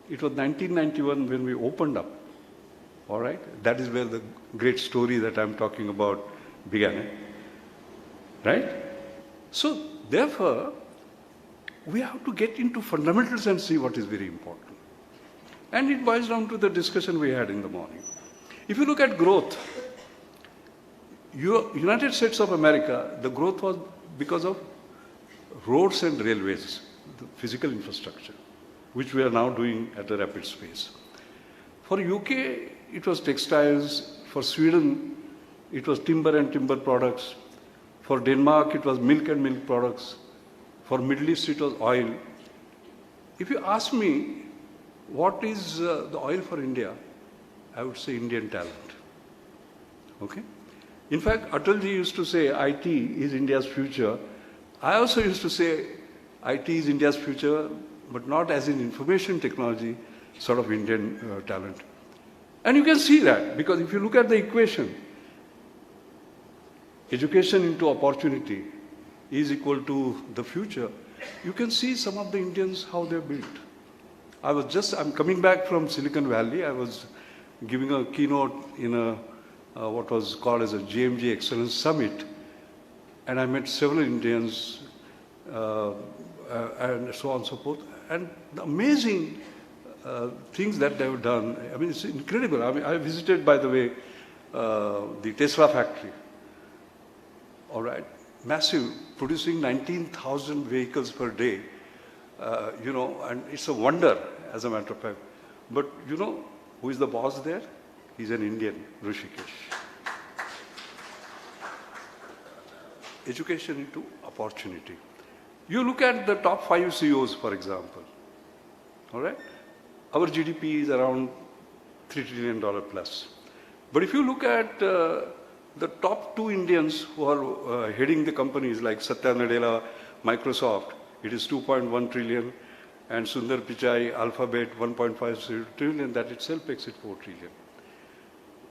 It was 1991 when we opened up. All right? That is where the great story that I'm talking about began. Right? So, therefore, we have to get into fundamentals and see what is very important. And it boils down to the discussion we had in the morning. If you look at growth, United States of America, the growth was because of roads and railways, the physical infrastructure, which we are now doing at a rapid pace. For UK, it was textiles For Sweden, it was timber and timber products. For Denmark, it was milk and milk products. For Middle East, it was oil. If you ask me, what is the oil for India? I would say Indian talent. Okay? In fact, Atalji used to say IT is India's future. I also used to say IT is India's future, but not as in information technology, sort of Indian talent. And you can see that, because if you look at the equation, education into opportunity is equal to the future, you can see some of the Indians, how they're built. I'm coming back from Silicon Valley. I was giving a keynote in what was called as a GMG Excellence Summit, and I met several Indians and so on and so forth. And the amazing things that they've done, I mean, it's incredible. I mean, I visited, by the way, the Tesla factory. All right, massive, producing 19,000 vehicles per day. And it's a wonder, as a matter of fact. But who is the boss there? He's an Indian, Rishikesh. Education into opportunity. You look at the top 5 CEOs, for example. All right? Our GDP is around $3 trillion plus. But if you look at the top 2 Indians who are heading the companies like Satya Nadella, Microsoft, it is 2.1 trillion, and Sundar Pichai, Alphabet, 1.5 trillion, that itself makes it 4 trillion.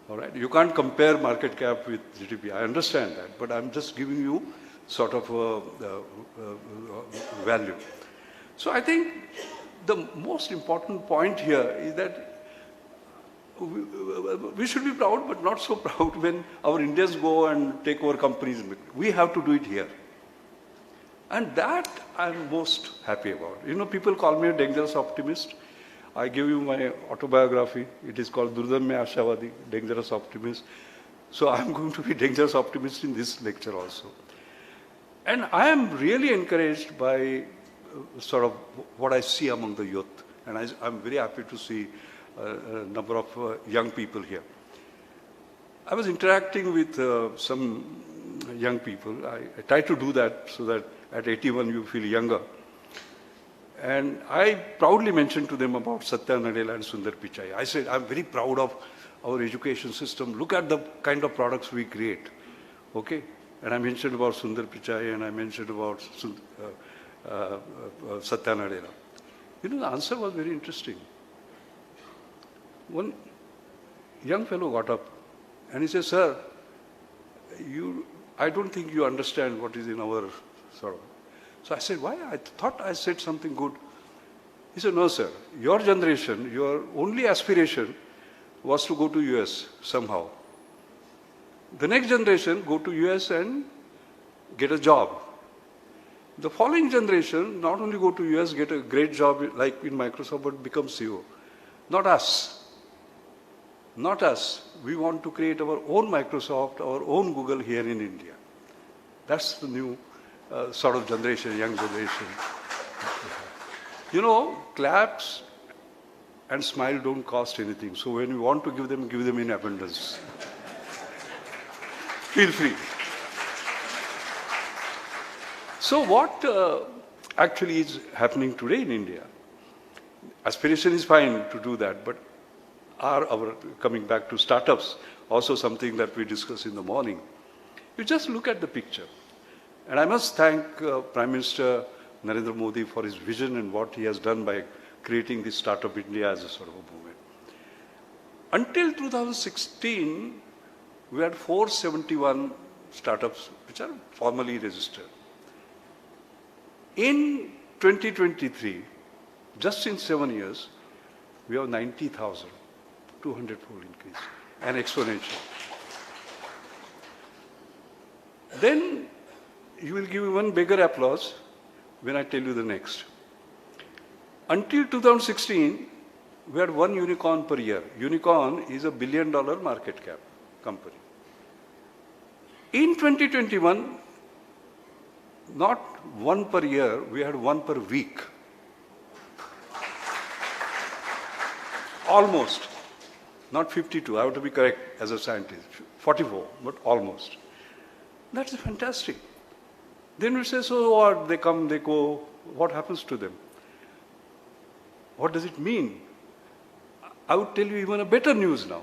All right, you can't compare market cap with GDP. I understand that, but I'm just giving you sort of value. So I think the most important point here is that we should be proud, but not so proud when our Indians go and take over companies. We have to do it here. And that I'm most happy about. People call me a dangerous optimist. I give you my autobiography. It is called Durdamya Ashavadi, Dangerous Optimist. So I'm going to be dangerous optimist in this lecture also. And I am really encouraged by sort of what I see among the youth. And I'm very happy to see a number of young people here. I was interacting with some young people. I try to do that so that at 81 you feel younger. And I proudly mentioned to them about Satya Nadella and Sundar Pichai. I said, I'm very proud of our education system. Look at the kind of products we create. Okay? And I mentioned about Sundar Pichai and I mentioned about Satya Nadella. The answer was very interesting. One young fellow got up and he said, sir, I don't think you understand what is in our sort of. So I said, why? I thought I said something good. He said, no, sir. Your generation, your only aspiration was to go to US somehow. The next generation, go to US and get a job. The following generation, not only go to US, get a great job like in Microsoft, but become CEO. Not us. Not us. We want to create our own Microsoft, our own Google here in India. That's the new sort of generation, young generation. Claps and smile don't cost anything. So when you want to give them in abundance. Feel free. So what actually is happening today in India? Aspiration is fine to do that, but coming back to startups, also something that we discussed in the morning. You just look at the picture. And I must thank Prime Minister Narendra Modi for his vision and what he has done by creating this Startup India as a sort of a movement. Until 2016, we had 471 startups which are formally registered. In 2023, just in 7 years, we have 90,000, 200-fold increase, and exponential. Then you will give me one bigger applause when I tell you the next. Until 2016, we had 1 unicorn per year. Unicorn is a $1 billion market cap company. In 2021, not 1 per year, we had 1 per week. Almost. Not 52, I have to be correct as a scientist. 44, but almost. That's fantastic. Then we say, so what? They come, they go. What happens to them? What does it mean? I would tell you even a better news now.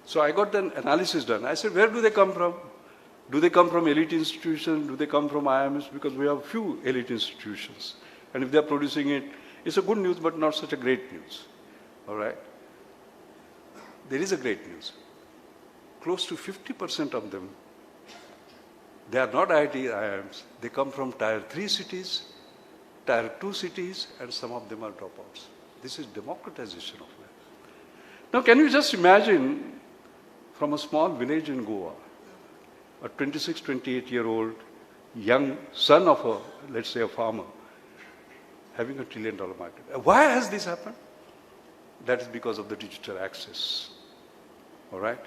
So I got an analysis done. I said, where do they come from? Do they come from elite institutions? Do they come from IMS? Because we have few elite institutions. And if they are producing it, it's a good news, but not such a great news. All right? There is a great news. Close to 50% of them, they are not IIT IIMs. They come from Tier 3 cities, Tier 2 cities, and some of them are dropouts. This is democratization of life. Now, can you just imagine from a small village in Goa, a 26, 28-year-old young son of a, let's say, a farmer, having $1 trillion market. Why has this happened? That is because of the digital access. All right?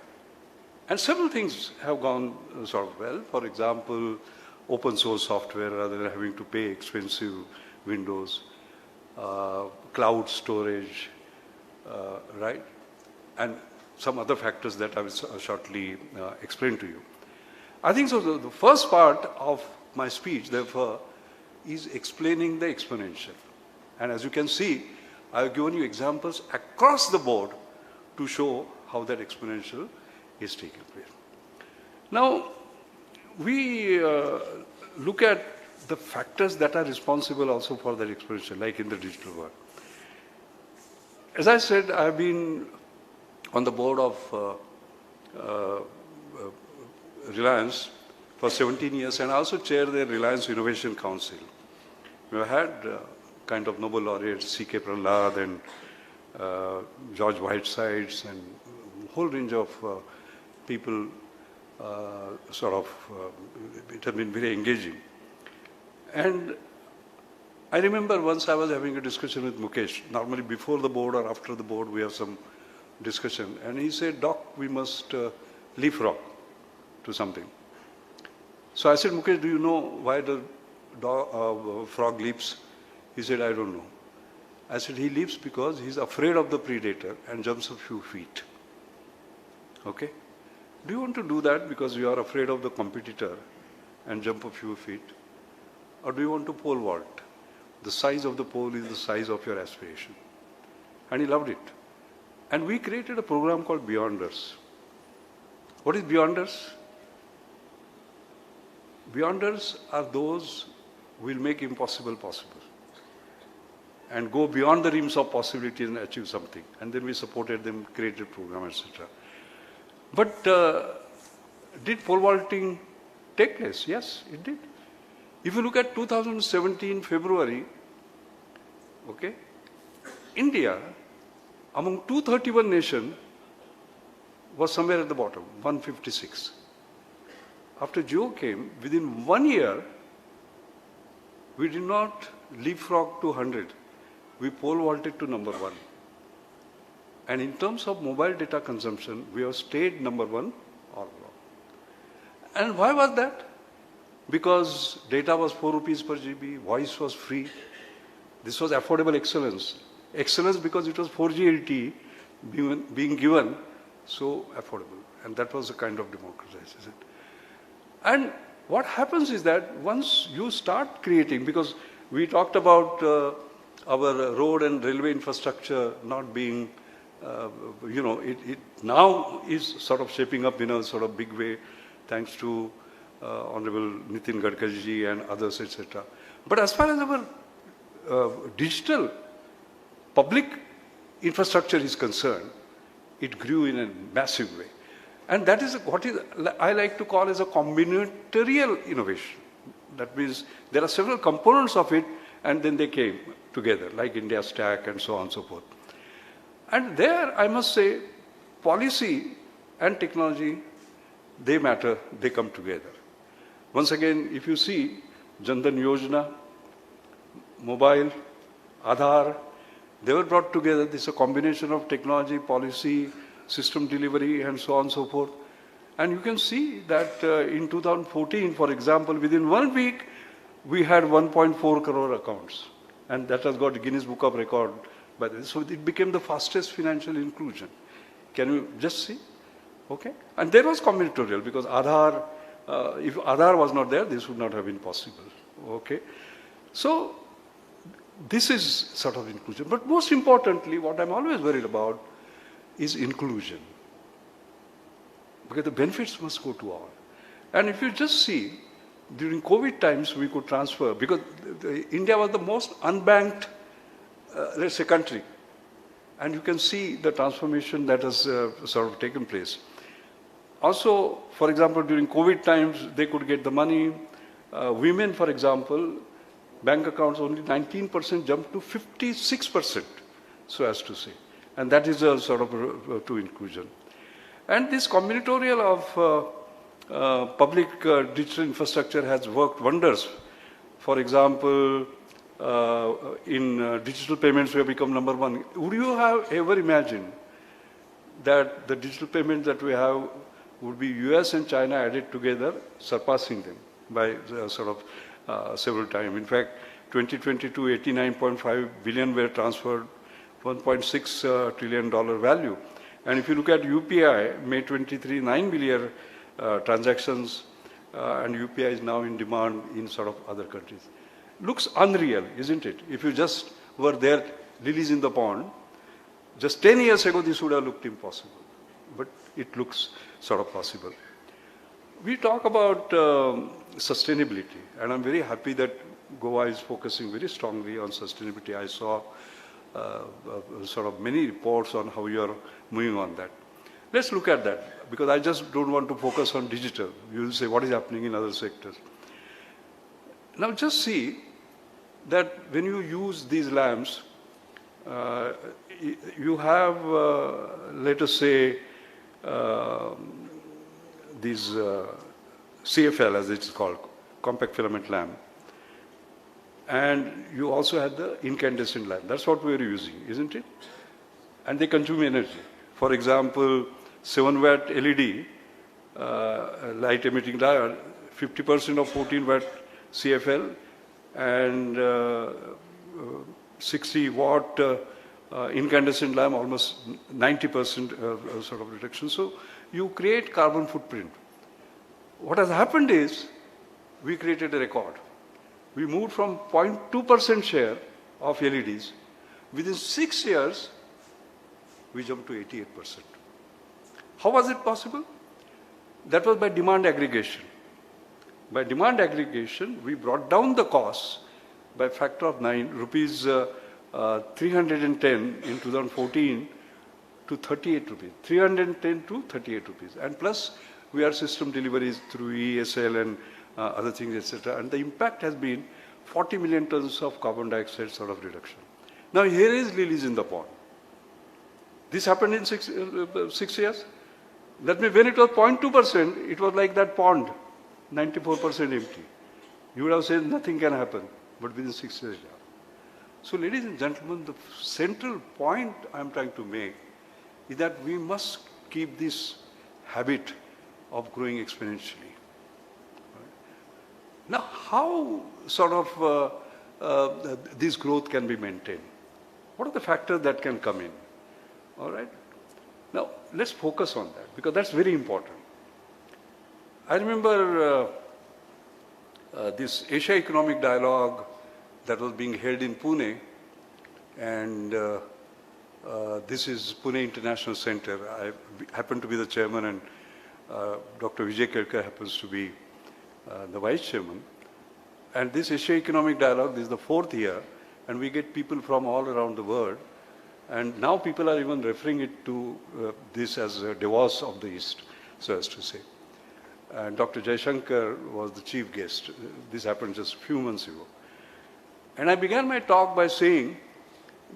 And several things have gone sort of well. For example, open source software rather than having to pay expensive Windows, cloud storage, right? And some other factors that I will shortly explain to you. I think so. The first part of my speech, therefore, is explaining the exponential. And as you can see, I have given you examples across the board to show how that exponential is taking place. Now, we look at the factors that are responsible also for that exponential, like in the digital world. As I said, I've been on the board of Reliance for 17 years, and I also chair the Reliance Innovation Council. We have had kind of Nobel laureates, C.K. Prahlad and George Whitesides and a whole range of people it has been very engaging. And I remember once I was having a discussion with Mukesh. Normally before the board or after the board we have some discussion. And he said, Doc, we must leapfrog to something. So I said, Mukesh, do you know why the frog leaps? He said, I don't know. I said, he leaps because he's afraid of the predator and jumps a few feet. Okay? Do you want to do that because you are afraid of the competitor and jump a few feet? Or do you want to pole vault? The size of the pole is the size of your aspiration. And he loved it. And we created a program called Beyonders. What is Beyonders? Beyonders are those who will make impossible possible and go beyond the realms of possibility and achieve something. And then we supported them, created program, etc. But did pole vaulting take place? Yes, it did. If you look at 2017 February, okay, India, among 231 nations, was somewhere at the bottom, 156. After Jio came, within 1 year, we did not leapfrog to 100. We pole vaulted to number 1. And in terms of mobile data consumption, we have stayed number 1 all along. And why was that? Because data was 4 rupees per GB, voice was free. This was affordable excellence. Excellence because it was 4G LTE being given, so affordable. And that was the kind of democratization. And what happens is that once you start creating, because we talked about our road and railway infrastructure not being, it now is sort of shaping up in a sort of big way, thanks to Honorable Nitin Gadkari ji and others, etc. But as far as our digital public infrastructure is concerned, it grew in a massive way. And that is what I like to call as a combinatorial innovation. That means there are several components of it, and then they came together, like India Stack and so on and so forth. And there, I must say, policy and technology, they matter, they come together. Once again, if you see Jan Dhan Yojana, mobile, Aadhaar, they were brought together. This is a combination of technology, policy, system delivery, and so on and so forth. And you can see that in 2014, for example, within 1 week, we had 1.4 crore accounts. And that has got Guinness Book of Record. So it became the fastest financial inclusion Can you just see? Okay. And there was combinatorial because Aadhaar, if Aadhaar was not there, this would not have been possible. Okay. So this is sort of inclusion. But most importantly, what I'm always worried about is inclusion. Because the benefits must go to all. And if you just see, during COVID times, we could transfer, because India was the most unbanked, let's say, country. And you can see the transformation that has sort of taken place. Also, for example, during COVID times, they could get the money. Women, for example, bank accounts only 19% jumped to 56%, so as to say. And that is a sort of to inclusion. And this combinatorial of public digital infrastructure has worked wonders. For example, in digital payments, we have become number one. Would you have ever imagined that the digital payments that we have would be US and China added together, surpassing them by sort of several times? In fact, 2022, 89.5 billion were transferred, $1.6 trillion value. And if you look at UPI, May 23, 9 billion transactions, and UPI is now in demand in sort of other countries. Looks unreal, isn't it? If you just were there, lilies in the pond, just 10 years ago, this would have looked impossible. But it looks sort of possible. We talk about sustainability, and I'm very happy that Goa is focusing very strongly on sustainability. I saw sort of many reports on how you are moving on that. Let's look at that, because I just don't want to focus on digital. You will say, what is happening in other sectors? Now just see that when you use these lamps, you have, let us say, these CFL, as it's called, compact filament lamp. And you also had the incandescent lamp. That's what we're using, isn't it? And they consume energy. For example, 7 watt LED, light emitting diode, 50% of 14 watt CFL, and 60 watt incandescent lamp, almost 90% sort of reduction. So you create carbon footprint. What has happened is, we created a record. We moved from 0.2% share of LEDs. Within 6 years, we jumped to 88%. How was it possible? That was by demand aggregation. By demand aggregation, we brought down the costs by a factor of 9, rupees 310 in 2014 to 38 rupees. 310 to 38 rupees. And plus, we are system deliveries through ESL and other things, etc. And the impact has been 40 million tons of carbon dioxide sort of reduction. Now here is lilies in the pond. This happened in 6 years. That means when it was 0.2%, it was like that pond, 94% empty. You would have said nothing can happen, but within 6 years, yeah. So ladies and gentlemen, the central point I'm trying to make is that we must keep this habit of growing exponentially. Now, how sort of this growth can be maintained? What are the factors that can come in? All right. Now, let's focus on that, because that's very important. I remember this Asia Economic Dialogue that was being held in Pune, and this is Pune International Center. I happen to be the chairman, and Dr. Vijay Kelkar happens to be the vice chairman. And this Asia Economic Dialogue, this is the 4th year, and we get people from all around the world. And now people are even referring it to this as Davos of the East, so as to say. And Dr. Jaishankar was the chief guest. This happened just a few months ago. And I began my talk by saying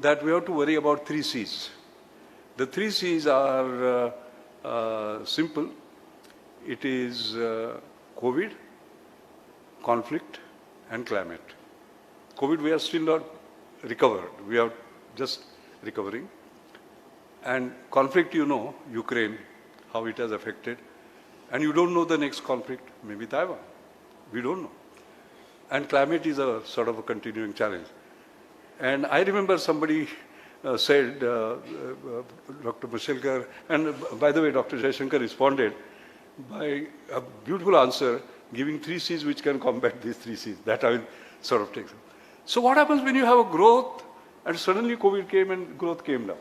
that we have to worry about 3 C's. The 3 C's are simple. It is COVID, conflict, and climate. COVID, we are still not recovered. We are just recovering. And conflict, you know, Ukraine, how it has affected. And you don't know the next conflict, maybe Taiwan. We don't know. And climate is a sort of a continuing challenge. And I remember somebody said, Dr. Mashelkar, and by the way, Dr. Jaishankar responded by a beautiful answer, giving 3 C's which can combat these 3 C's. That I will sort of take. So what happens when you have a growth and suddenly COVID came and growth came down?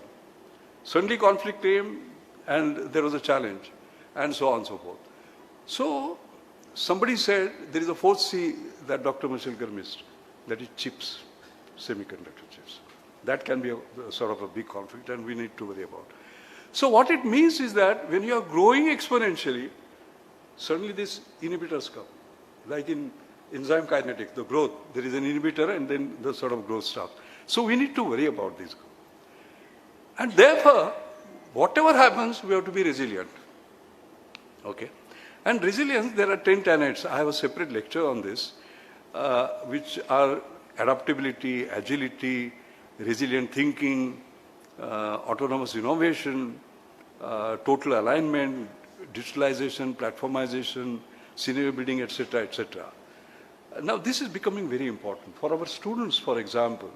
Suddenly conflict came and there was a challenge and so on and so forth. So somebody said there is a 4th C that Dr. Mashelkar missed, that is chips, semiconductor chips. That can be a sort of a big conflict and we need to worry about. So what it means is that when you are growing exponentially, suddenly these inhibitors come. Like in enzyme kinetics, the growth, there is an inhibitor and then the sort of growth stops. So we need to worry about this. And therefore, whatever happens, we have to be resilient. Okay? And resilience, there are 10 tenets. I have a separate lecture on this, which are adaptability, agility, resilient thinking, autonomous innovation, total alignment, digitalization, platformization, scenario building, etc., etc. Now, this is becoming very important. For our students, for example,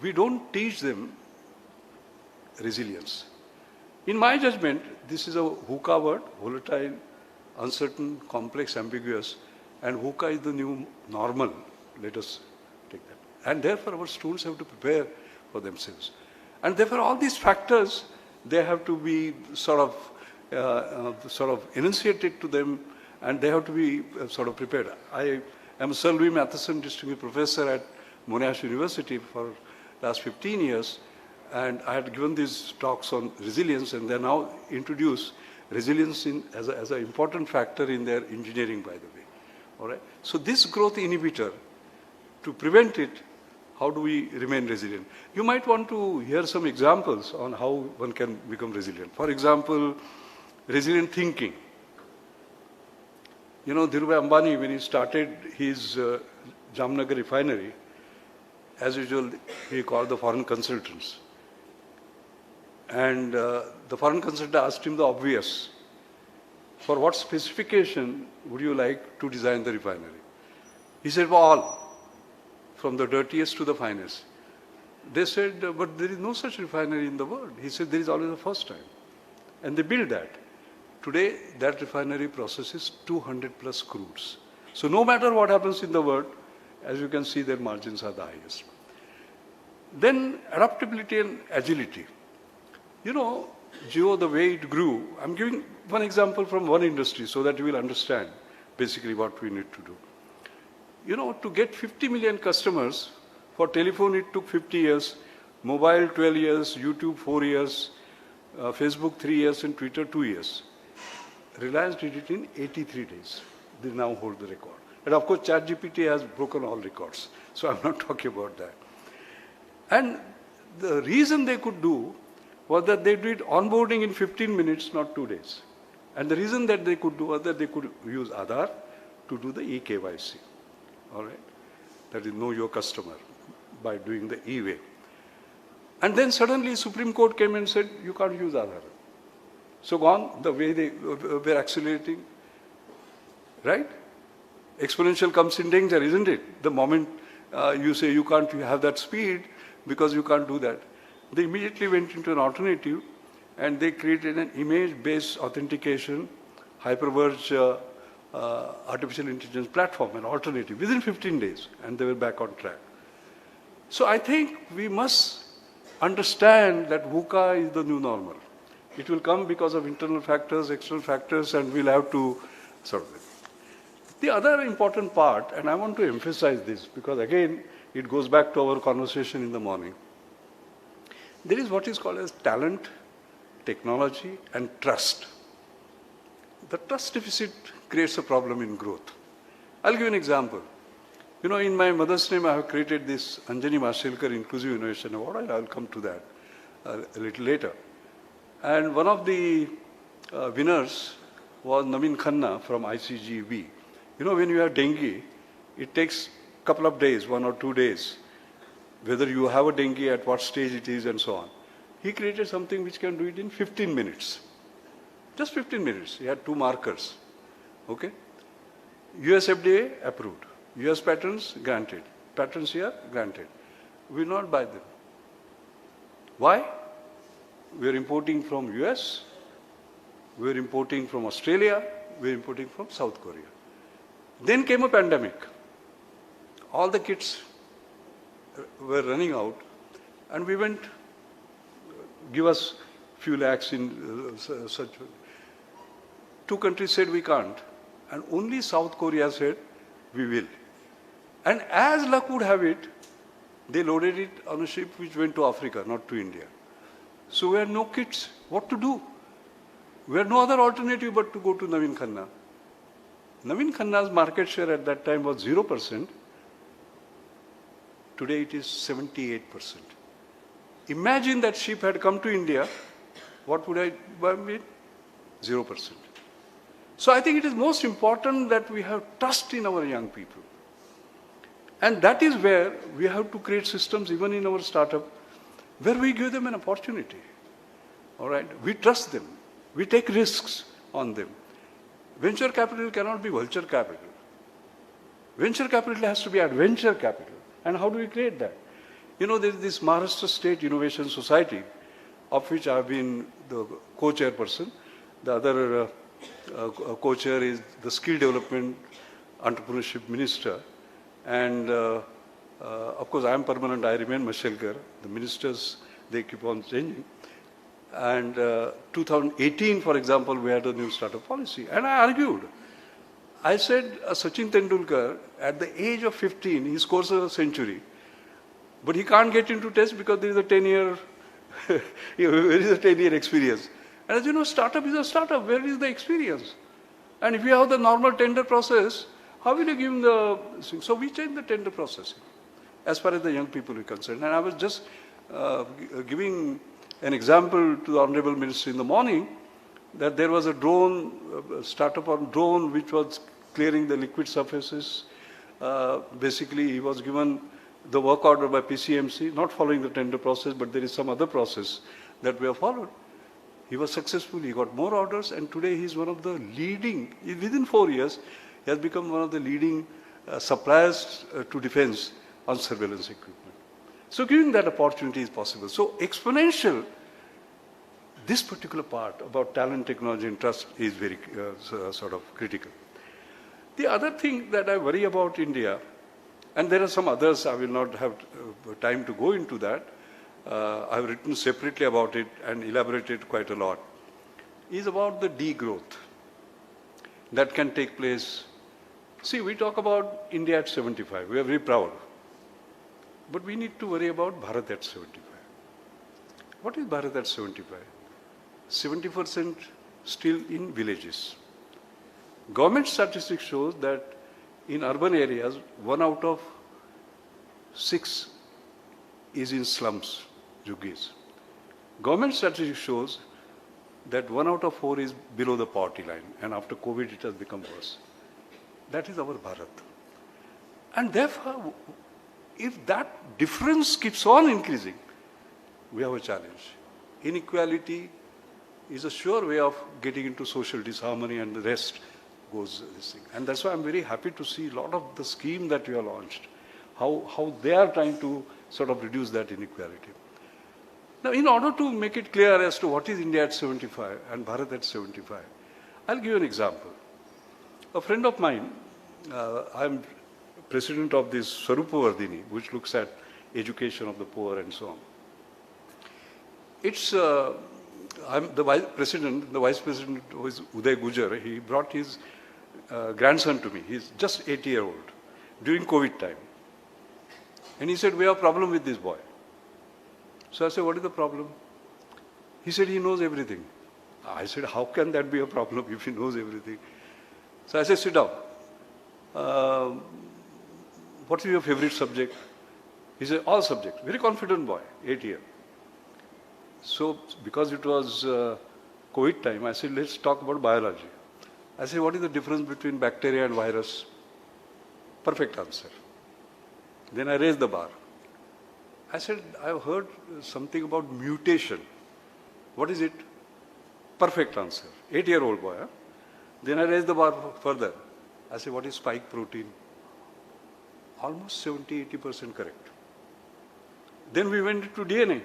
we don't teach them resilience. In my judgment, this is a VUCA word, volatile, uncertain, complex, ambiguous, and VUCA is the new normal. Let us take that. And therefore, our students have to prepare for themselves. And therefore, all these factors, they have to be sort of enunciated to them, and they have to be sort of prepared. I am Sir Louis Matheson, Distinguished Professor at Monash University for last 15 years, and I had given these talks on resilience, and they now introduce resilience as an important factor in their engineering, by the way. All right. So this growth inhibitor, to prevent it, how do we remain resilient? You might want to hear some examples on how one can become resilient. For example, resilient thinking. You know, Dhirubhai Ambani, when he started his Jamnagar refinery, as usual, he called the foreign consultants. And the foreign consultant asked him the obvious. For what specification would you like to design the refinery? He said, well, all, from the dirtiest to the finest. They said, but there is no such refinery in the world. He said, there is always a first time. And they built that. Today, that refinery processes 200 plus crudes. So no matter what happens in the world, as you can see, their margins are the highest. Then adaptability and agility. You know, Jio, the way it grew, I'm giving one example from one industry so that you will understand basically what we need to do. You know, to get 50 million customers, for telephone it took 50 years, mobile 12 years, YouTube 4 years, Facebook 3 years, and Twitter 2 years. Reliance did it in 83 days. They now hold the record. And of course, ChatGPT has broken all records. So I'm not talking about that. And the reason they could do was that they did onboarding in 15 minutes, not 2 days. And the reason that they could do was that they could use Aadhaar to do the eKYC. All right? That is, know your customer by doing the e-way. And then suddenly Supreme Court came and said, you can't use Aadhaar. So Goan, the way they were accelerating, right? Exponential comes in danger, isn't it? The moment you say you can't have that speed because you can't do that. They immediately went into an alternative and they created an image-based authentication, hyperverge artificial intelligence platform, an alternative, within 15 days, and they were back on track. So I think we must understand that VUCA is the new normal. It will come because of internal factors, external factors, and we'll have to sort of it. The other important part, and I want to emphasize this because again, it goes back to our conversation in the morning. There is what is called as talent, technology, and trust. The trust deficit creates a problem in growth. I'll give an example. You know, in my mother's name, I have created this Anjani Mashelkar Inclusive Innovation Award. I'll come to that a little later. And one of the winners was Naveen Khanna from ICGB. You know, when you have dengue, it takes a couple of days, 1 or 2 days, whether you have a dengue, at what stage it is, and so on. He created something which can do it in 15 minutes. Just 15 minutes. He had 2 markers. Okay? US FDA approved. US patents granted. Patents here granted. We will not buy them. Why? We are importing from US, we are importing from Australia, we are importing from South Korea. Then came a pandemic. All the kits were running out, and we went, give us few lakhs in such. Two countries said we can't, and only South Korea said we will. And as luck would have it, they loaded it on a ship which went to Africa, not to India. So we had no kits. What to do? We had no other alternative but to go to Navin Khanna. Navin Khanna's market share at that time was 0%. Today it is 78%. Imagine that ship had come to India, what would I have been? 0%. So I think it is most important that we have trust in our young people. And that is where we have to create systems, even in our startup, where we give them an opportunity. All right? We trust them. We take risks on them. Venture capital cannot be vulture capital. Venture capital has to be adventure capital. And how do we create that? You know, there is this Maharashtra State Innovation Society, of which I have been the co-chairperson. The other co-chair is the Skill Development Entrepreneurship Minister. And of course, I am permanent, I remain Mashelkar. The ministers, they keep on changing. And 2018, for example, we had a new startup policy. And I argued. I said, Sachin Tendulkar, at the age of 15, he scores a century. But he can't get into test because there is a 10-year, there is a 10-year experience. And as you know, startup is a startup. Where is the experience? And if you have the normal tender process, how will you give him the thing? So we changed the tender process as far as the young people are concerned. And I was just giving an example to the Honorable Minister in the morning that there was a drone, startup on drone, which was clearing the liquid surfaces. Basically, he was given the work order by PCMC, not following the tender process, but there is some other process that we have followed. He was successful, he got more orders, and today he is one of the leading, within 4 years, he has become one of the leading suppliers to defense on surveillance equipment. So giving that opportunity is possible. So exponential, this particular part about talent, technology and trust is very sort of critical. The other thing that I worry about India, and there are some others, I will not have time to go into that, I have written separately about it and elaborated quite a lot, is about the degrowth that can take place. See, we talk about India at 75. We are very proud. But we need to worry about Bharat at 75. What is Bharat at 75? 70% still in villages. Government statistics shows that in urban areas, 1 out of 6 is in slums, juggies. Government statistics shows that 1 out of 4 is below the poverty line, and after COVID it has become worse. That is our Bharat. And therefore, if that difference keeps on increasing, we have a challenge. Inequality is a sure way of getting into social disharmony, and the rest goes this thing. And that's why I'm very happy to see a lot of the scheme that we have launched, how they are trying to sort of reduce that inequality. Now, in order to make it clear as to what is India at 75 and Bharat at 75, I'll give you an example. A friend of mine, I'm president of this Swarupavardhini, which looks at education of the poor and so on. It's, I'm the vice president who is Uday Gujar. He brought his grandson to me. He's just 8-year-old during COVID time. And he said, we have a problem with this boy. So I said, what is the problem? He said, he knows everything. I said, how can that be a problem if he knows everything? So I said, sit down. What is your favorite subject? He said, all subjects. Very confident boy, 8-year. So because it was COVID time, I said, let's talk about biology. I said, what is the difference between bacteria and virus? Perfect answer. Then I raised the bar. I said, I've heard something about mutation. What is it? Perfect answer. 8-year-old boy. Huh? Then I raised the bar further. I said, what is spike protein? Almost 70-80% correct. Then we went to DNA.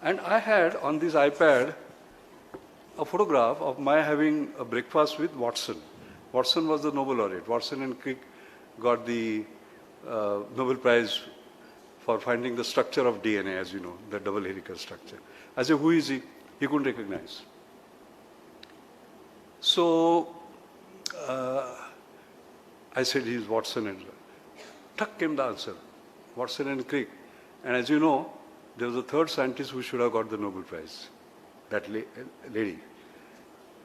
And I had on this iPad a photograph of my having a breakfast with Watson. Watson was the Nobel laureate. Watson and Crick got the Nobel Prize for finding the structure of DNA, as you know, the double helical structure. I said, who is he? He couldn't recognize. So I said, he is Watson and tuck came the answer, Watson and Crick. And as you know, there was a third scientist who should have got the Nobel Prize, that lady.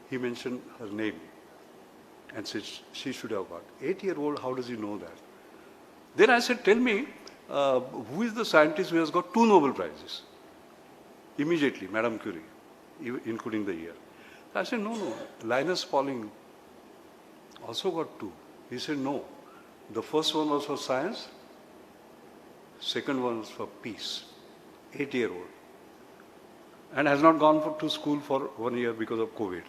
He mentioned her name and said she should have got. 8-year-old, how does he know that? Then I said, tell me, who is the scientist who has got 2 Nobel Prizes? Immediately, Madame Curie, including the year. I said, no, Linus Pauling also got 2. He said, no. The first one was for science, second one was for peace. 8-year-old. And has not gone to school for 1 year because of COVID.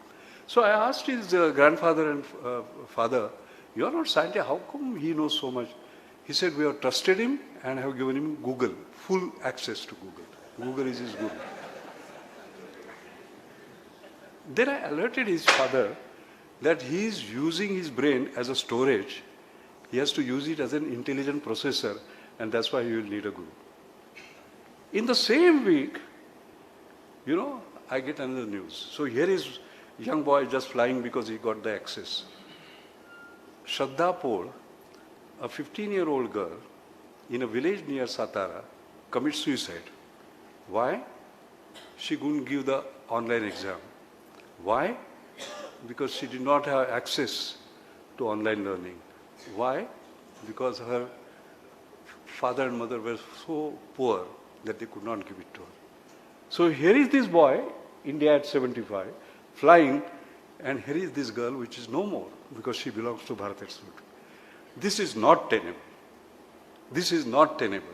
So I asked his grandfather and father, you are not scientist, how come he knows so much? He said, we have trusted him and have given him Google, full access to Google. Google is his guru. Then I alerted his father that he is using his brain as a storage. He has to use it as an intelligent processor, and that's why he will need a guru. In the same week, you know, I get another news. So here is young boy just flying because he got the access. Shraddha Paul, a 15-year-old girl in a village near Satara, commits suicide. Why? She couldn't give the online exam. Why? Because she did not have access to online learning. Why? Because her father and mother were so poor that they could not give it to her. So here is this boy, India at 75, flying, and here is this girl which is no more because she belongs to Bharat Institute. This is not tenable. This is not tenable.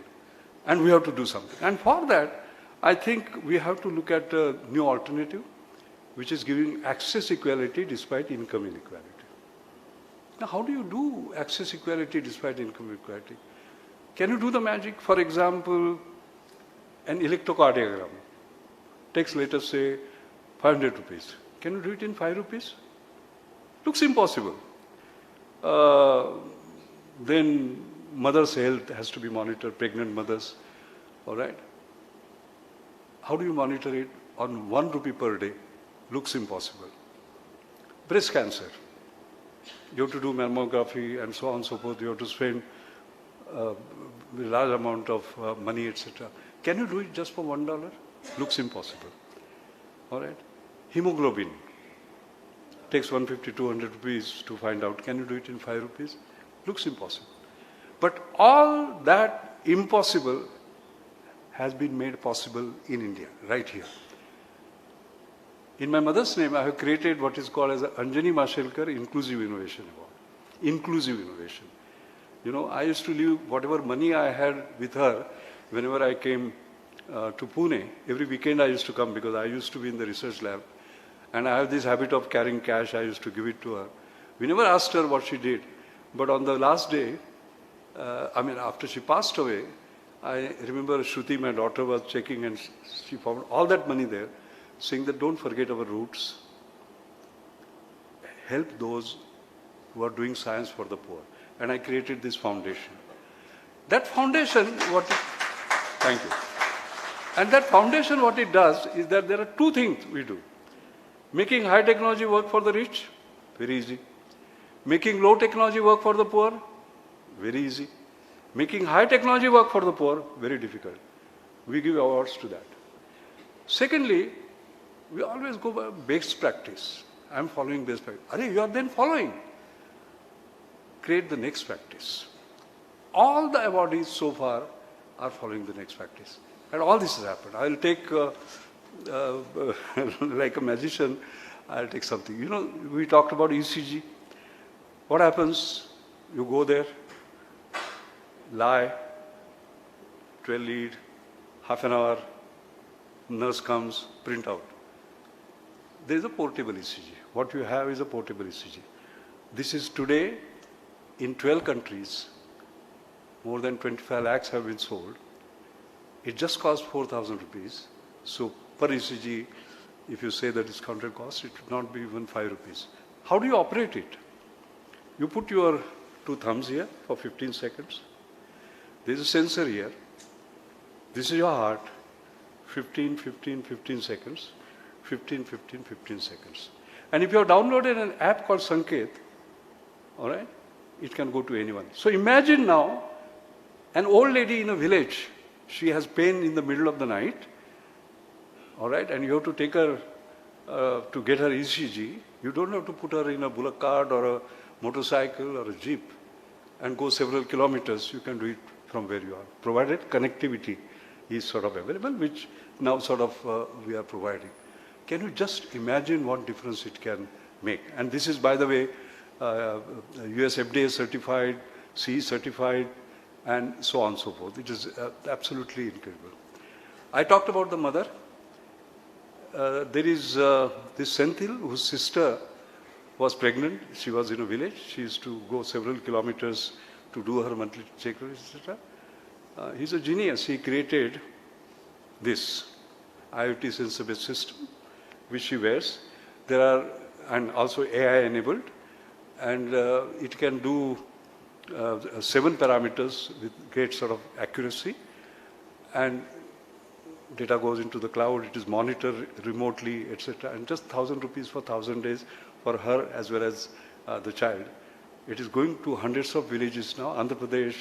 And we have to do something. And for that, I think we have to look at a new alternative, which is giving access equality despite income inequality. Now, how do you do access equality despite income equality? Can you do the magic? For example, an electrocardiogram takes, let us say, 500 rupees. Can you do it in 5 rupees? Looks impossible. Then mother's health has to be monitored, pregnant mothers, all right? How do you monitor it? On 1 rupee per day, looks impossible. Breast cancer, you have to do mammography and so on and so forth. You have to spend a large amount of money, etc. Can you do it just for $1? Looks impossible. All right? Hemoglobin takes 150, 200 rupees to find out. Can you do it in 5 rupees? Looks impossible. But all that impossible has been made possible in India, right here. In my mother's name, I have created what is called as a Anjani Mashelkar Inclusive Innovation Award. Inclusive innovation. You know, I used to leave whatever money I had with her whenever I came to Pune. Every weekend I used to come because I used to be in the research lab. And I have this habit of carrying cash. I used to give it to her. We never asked her what she did. But on the last day, after she passed away, I remember Shruti, my daughter, was checking and she found all that money there, saying that don't forget our roots. Help those who are doing science for the poor. And I created this foundation. That foundation, thank you. And that foundation, what it does is that there are 2 things we do. Making high technology work for the rich, very easy. Making low technology work for the poor, very easy. Making high technology work for the poor, very difficult. We give awards to that. Secondly, we always go by best practice. I'm following best practice. Arey, you are then following. Create the next practice. All the awardees so far are following the next practice. And all this has happened. I'll take, like a magician, I'll take something. You know, we talked about ECG. What happens? You go there, lie, 12 lead, half an hour, nurse comes, print out. There is a portable ECG. What you have is a portable ECG. This is today in 12 countries. More than 25 lakhs have been sold. It just costs 4,000 rupees. So per ECG, if you say the discounted cost, it would not be even 5 rupees. How do you operate it? You put your two thumbs here for 15 seconds. There is a sensor here. This is your heart. 15, 15, 15 seconds. 15, 15, 15 seconds. And if you have downloaded an app called Sanket, all right, it can go to anyone. So imagine now an old lady in a village. She has pain in the middle of the night, all right, and you have to take her to get her ECG. You don't have to put her in a bullock cart or a motorcycle or a jeep and go several kilometers. You can do it from where you are, provided connectivity is sort of available, which now sort of we are providing. Can you just imagine what difference it can make? And this is, by the way, US FDA certified, CE certified, and so on and so forth. It is absolutely incredible. I talked about the mother. There is this Senthil, whose sister was pregnant. She was in a village. She used to go several kilometers to do her monthly checkup, etc. He's a genius. He created this IoT sensor-based system, which she wears. There are, and also AI enabled, and it can do 7 parameters with great sort of accuracy, and data goes into the cloud, it is monitored remotely, etc. And just 1,000 rupees for 1,000 days for her as well as the child. It is going to hundreds of villages now, Andhra Pradesh,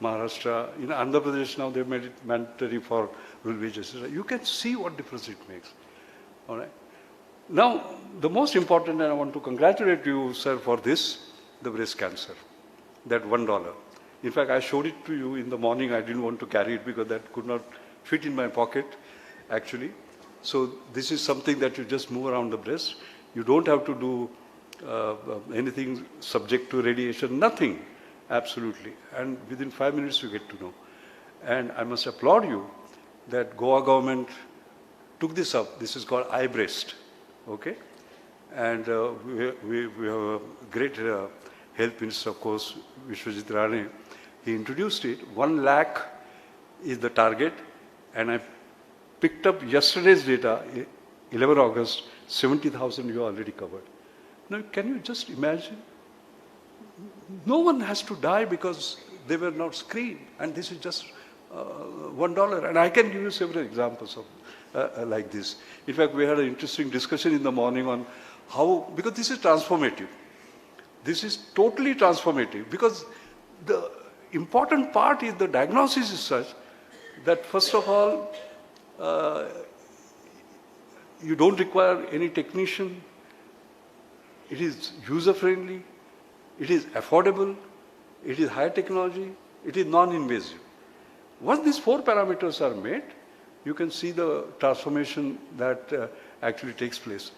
Maharashtra. In Andhra Pradesh now they've made it mandatory for rural villages. You can see what difference it makes. All right. Now, the most important, and I want to congratulate you, sir, for this, the breast cancer, that $1. In fact, I showed it to you in the morning. I didn't want to carry it because that could not fit in my pocket, actually. So this is something that you just move around the breast. You don't have to do anything subject to radiation, nothing, absolutely. And within 5 minutes you get to know. And I must applaud you that Goa government took this up. This is called iBreast, okay? And we have a great health minister, of course, Vishwajit Rane. He introduced it. 1 lakh is the target. And I picked up yesterday's data, 11 August, 70,000 you already covered. Now, can you just imagine? No one has to die because they were not screened. And this is just $1. And I can give you several examples of like this. In fact, we had an interesting discussion in the morning on how, because this is transformative. This is totally transformative because the important part is the diagnosis is such that first of all, you don't require any technician. It is user-friendly. It is affordable. It is high technology. It is non-invasive. Once these 4 parameters are met, you can see the transformation that actually takes place.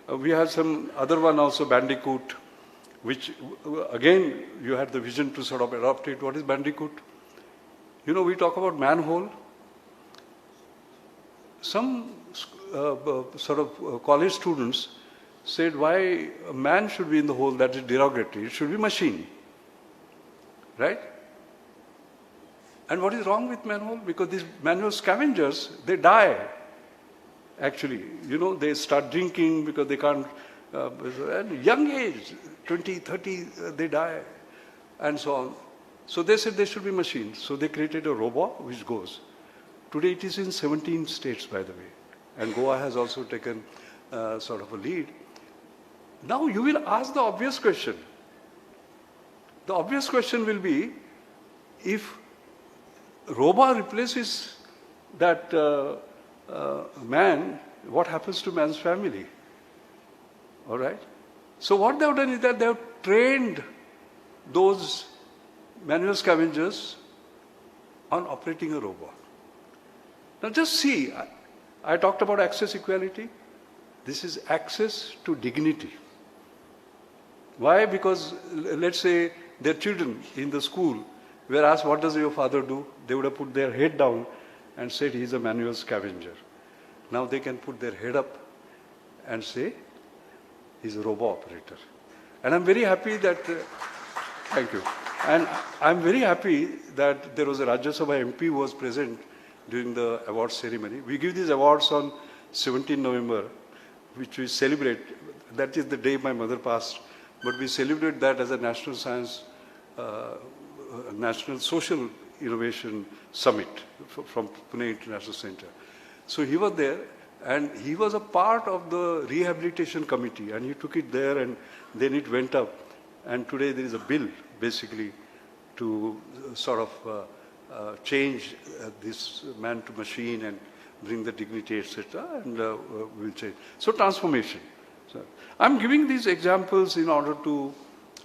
We have some other one also, Bandicoot, which again, you had the vision to sort of adopt it. What is Bandicoot? You know, we talk about manhole. Some sort of college students said why a man should be in the hole, that is derogatory. It should be machine, right? And what is wrong with manhole? Because these manual scavengers, they die, actually. You know, they start drinking because they can't, at young age, 20, 30, they die, and so on. So they said there should be machines. So they created a robot which goes. Today it is in 17 states, by the way. And Goa has also taken sort of a lead. Now you will ask the obvious question. The obvious question will be, if robot replaces that man, what happens to man's family? All right? So what they have done is that they have trained those manual scavengers on operating a robot. Now just see, I talked about access equality. This is access to dignity. Why? Because let's say their children in the school were asked, what does your father do? They would have put their head down and said, he's a manual scavenger. Now they can put their head up and say, he's a robo-operator. And I'm very happy that, thank you. And I'm very happy that there was a Rajya Sabha MP who was present during the award ceremony. We give these awards on 17 November, which we celebrate. That is the day my mother passed, but we celebrate that as a national science, national social innovation summit from Pune International Center. So he was there, and he was a part of the rehabilitation committee, and he took it there, and then it went up. And today there is a bill, basically, to sort of change this man to machine and bring the dignity, etc., and we'll change. So transformation. So I'm giving these examples in order to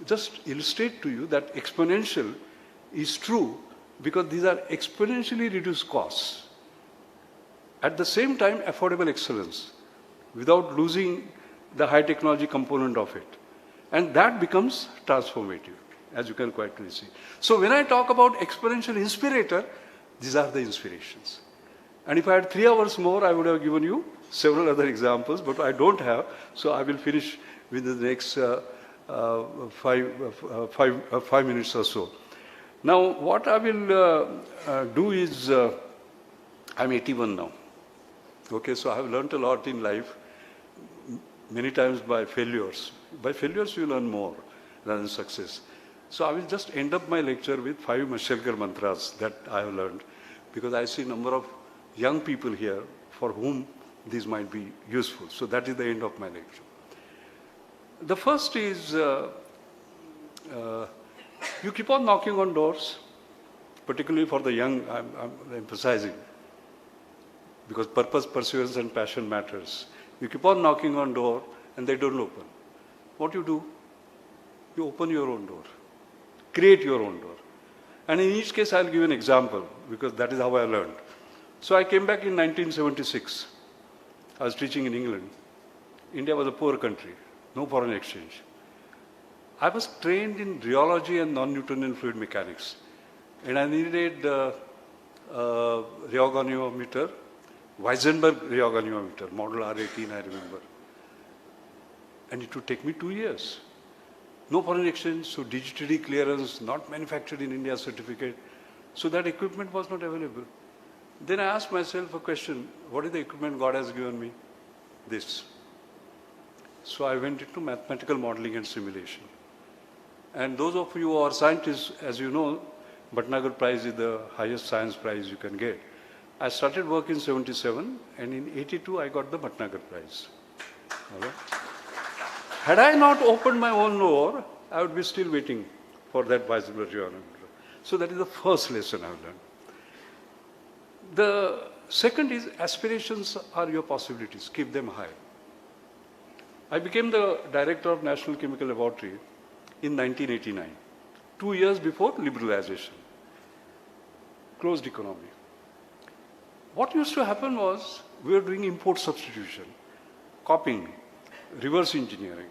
just illustrate to you that exponential is true because these are exponentially reduced costs. At the same time, affordable excellence without losing the high technology component of it. And that becomes transformative, as you can quite clearly see. So when I talk about exponential inspirator, these are the inspirations. And if I had 3 hours more, I would have given you several other examples, but I don't have, so I will finish within the next 5 minutes or so. Now, what I will do is, I'm 81 now. Okay, so I have learned a lot in life, many times by failures. By failures, you learn more rather than success. So I will just end up my lecture with 5 Mashelkar mantras that I have learned, because I see a number of young people here for whom these might be useful. So that is the end of my lecture. The first is, you keep on knocking on doors, particularly for the young, I'm emphasizing, because purpose, perseverance, and passion matters. You keep on knocking on door and they don't open. What you do? You open your own door. Create your own door. And in each case, I'll give an example, because that is how I learned. So I came back in 1976. I was teaching in England. India was a poor country, no foreign exchange. I was trained in rheology and non-Newtonian fluid mechanics. And I needed rheogoniometer, Weisenberg rheogoniometer, model R18, I remember. And it would take me 2 years. No foreign exchange, so digitally clearance, not manufactured in India certificate. So that equipment was not available. Then I asked myself a question, what is the equipment God has given me? This. So I went into mathematical modeling and simulation. And those of you who are scientists, as you know, Bhatnagar Prize is the highest science prize you can get. I started work in 77, and in 82 I got the Bhatnagar Prize. All right? Had I not opened my own door, I would be still waiting for that Weisenberg rheogoniometer. So that is the first lesson I've learned. The second is, aspirations are your possibilities. Keep them high. I became the director of National Chemical Laboratory in 1989, 2 years before liberalization. Closed economy. What used to happen was, we were doing import substitution, copying, reverse engineering.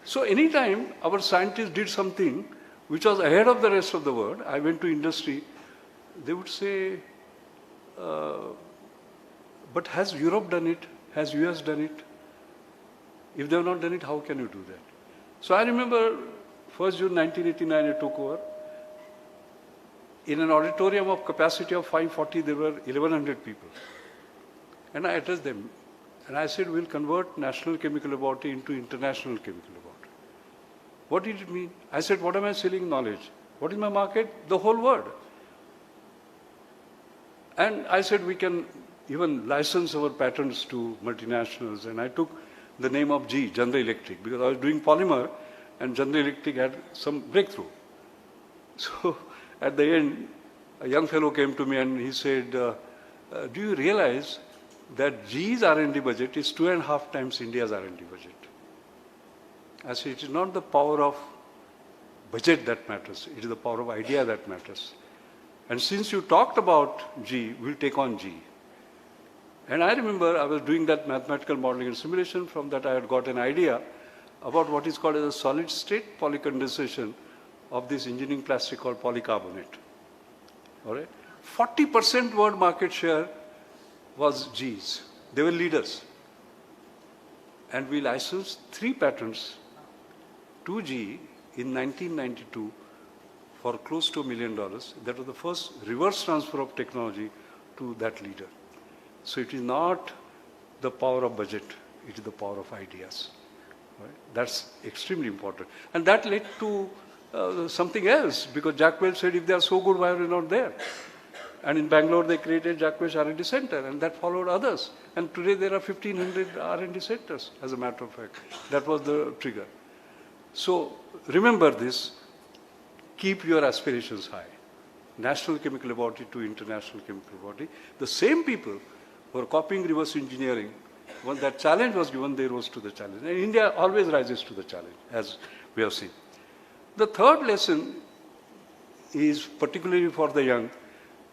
So anytime our scientists did something which was ahead of the rest of the world, I went to industry, they would say, but has Europe done it? Has US done it? If they have not done it, how can you do that? So I remember 1st June 1989, I took over. In an auditorium of capacity of 540, there were 1,100 people. And I addressed them. And I said, we'll convert National Chemical Laboratory into International Chemical Laboratory. What did it mean? I said, what am I selling? Knowledge. What is my market? The whole world. And I said, we can even license our patents to multinationals. And I took the name of G, General Electric, because I was doing polymer and General Electric had some breakthrough. So at the end, a young fellow came to me and he said, do you realize that G's R&D budget is 2.5 times India's R&D budget? I said, it is not the power of budget that matters, it is the power of idea that matters. And since you talked about G, we'll take on G. And I remember I was doing that mathematical modeling and simulation. From that I had got an idea about what is called as a solid state polycondensation of this engineering plastic called polycarbonate. All right? 40% world market share was G's. They were leaders. And we licensed 3 patents to G in 1992 for close to $1 million. That was the first reverse transfer of technology to that leader. So it is not the power of budget, it is the power of ideas. Right? That's extremely important. And that led to something else, because Jack Welch said, if they are so good, why are they not there? And in Bangalore, they created Jack Welch R&D Center, and that followed others. And today there are 1,500 R&D centers, as a matter of fact. That was the trigger. So remember this, keep your aspirations high. National Chemical Laboratory to International Chemical Laboratory. The same people who are copying reverse engineering, when that challenge was given, they rose to the challenge. And India always rises to the challenge, as we have seen. The third lesson is particularly for the young.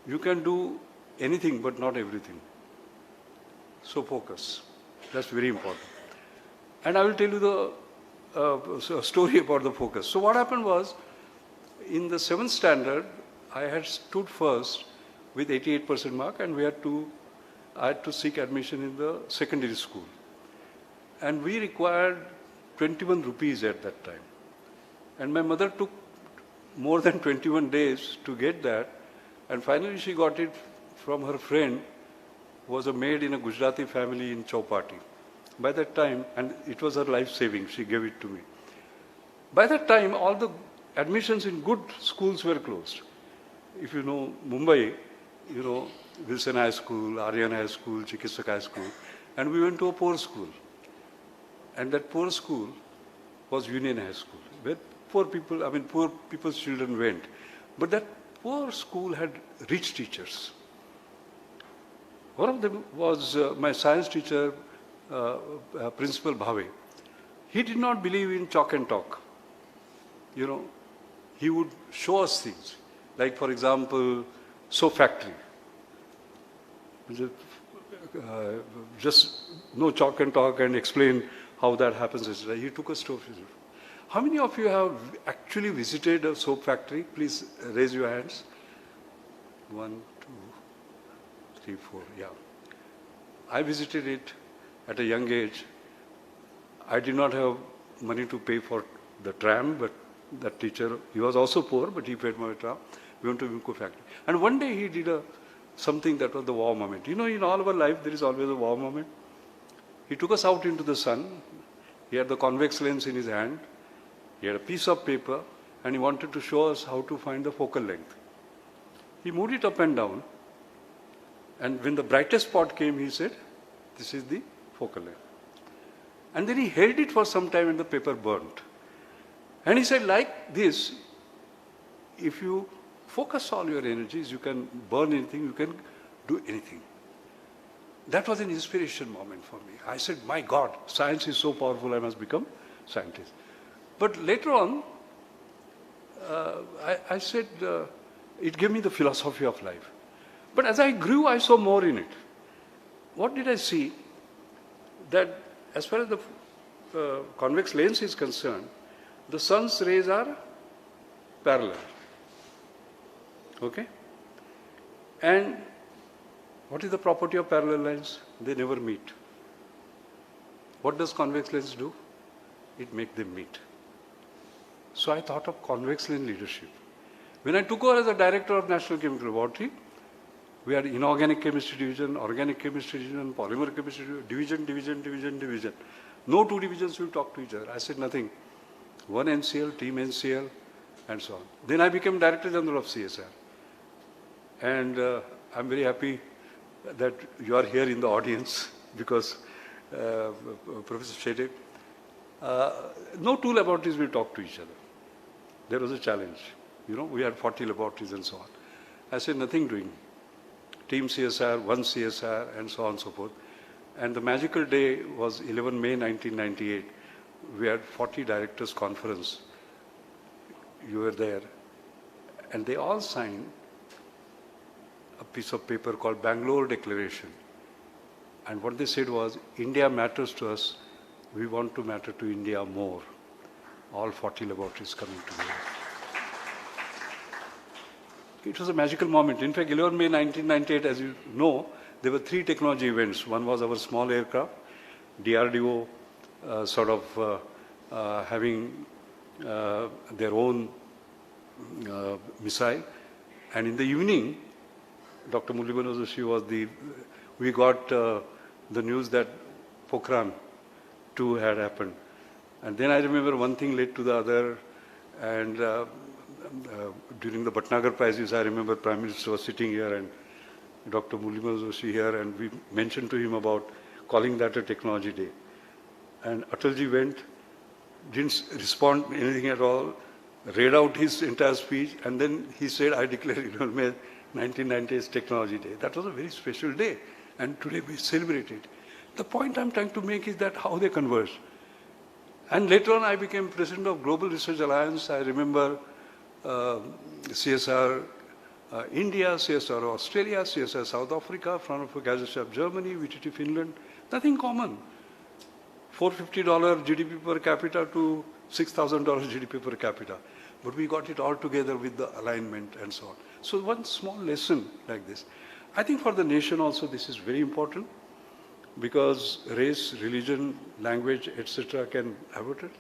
You can do anything, but not everything. So focus. That's very important. And I will tell you the story about the focus. So what happened was, in the 7th standard, I had stood first with 88% mark, and I had to seek admission in the secondary school. And we required 21 rupees at that time. And my mother took more than 21 days to get that. And finally she got it from her friend, who was a maid in a Gujarati family in Chowpatty. By that time, and it was her life saving, she gave it to me. By that time, all the admissions in good schools were closed. If you know Mumbai, you know Wilson High School, Aryan High School, Chikitsak High School, and we went to a poor school. And that poor school was Union High School, where poor people's children went. But that poor school had rich teachers. One of them was my science teacher, Principal Bhave. He did not believe in chalk and talk. You know, he would show us things. Like, for example, soap factory. Just no chalk and talk and explain how that happens. He took us to a visit. How many of you have actually visited a soap factory? Please raise your hands. 1, 2, 3, 4, yeah. I visited it at a young age. I did not have money to pay for the tram, but that teacher, he was also poor, but he paid my tram. We went to Vimco factory. And one day he did something that was the wow moment. You know, in all our life, there is always a wow moment. He took us out into the sun. He had the convex lens in his hand. He had a piece of paper, and he wanted to show us how to find the focal length. He moved it up and down, and when the brightest spot came, he said, this is the focal length. And then he held it for some time and the paper burnt. And he said, like this, if you focus all your energies, you can burn anything, you can do anything. That was an inspiration moment for me. I said, my God, science is so powerful, I must become scientist. But later on, I said, it gave me the philosophy of life. But as I grew, I saw more in it. What did I see? That as far as the convex lens is concerned, the sun's rays are parallel. Okay? And what is the property of parallel lines? They never meet. What does convex lens do? It makes them meet. So I thought of convex lens leadership. When I took over as the director of National Chemical Laboratory, we had inorganic chemistry division, organic chemistry division, polymer chemistry division. No two divisions will talk to each other. I said nothing. One NCL, team NCL, and so on. Then I became Director General of CSR. And I'm very happy that you are here in the audience because Professor Shede, no two laboratories will talk to each other. There was a challenge. You know, we had 40 laboratories and so on. I said nothing doing. Team CSR, one CSR, and so on and so forth. And the magical day was 11 May 1998. We had 40 directors conference. You were there. And they all signed a piece of paper called Bangalore Declaration. And what they said was, India matters to us. We want to matter to India more. All 40 laboratories coming together. It was a magical moment. In fact, 11 May 1998, as you know, there were 3 technology events. One was our small aircraft, DRDO having their own missile. And in the evening, Dr. Mulliman Joshi was we got the news that Pokhran 2 had happened. And then I remember one thing led to the other. And during the Bhatnagar prizes, I remember Prime Minister was sitting here and Dr. Mulliman Joshi here, and we mentioned to him about calling that a technology day. And Atalji went, didn't respond anything at all, read out his entire speech, and then he said, I declare 11 May 1990 as Technology Day. That was a very special day, and today we celebrate it. The point I'm trying to make is that how they converge. And later on, I became president of Global Research Alliance. I remember CSR India, CSR Australia, CSR South Africa, Fraunhofer Gesellschaft Germany, VTT Finland. Nothing common. $450 GDP per capita to $6,000 GDP per capita. But we got it all together with the alignment and so on. So one small lesson like this. I think for the nation also this is very important, because race, religion, language, etc. can avoid it.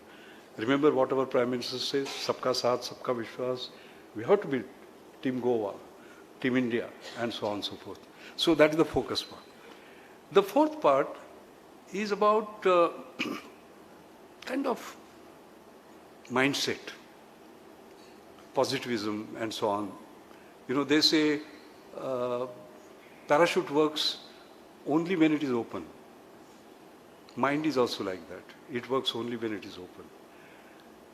Remember what our Prime Minister says, Sabka Saath, Sabka Vishwas. We have to be Team Goa, Team India, and so on and so forth. So that is the focus part. The fourth part is about kind of mindset, positivism, and so on. You know, they say parachute works only when it is open. Mind is also like that. It works only when it is open.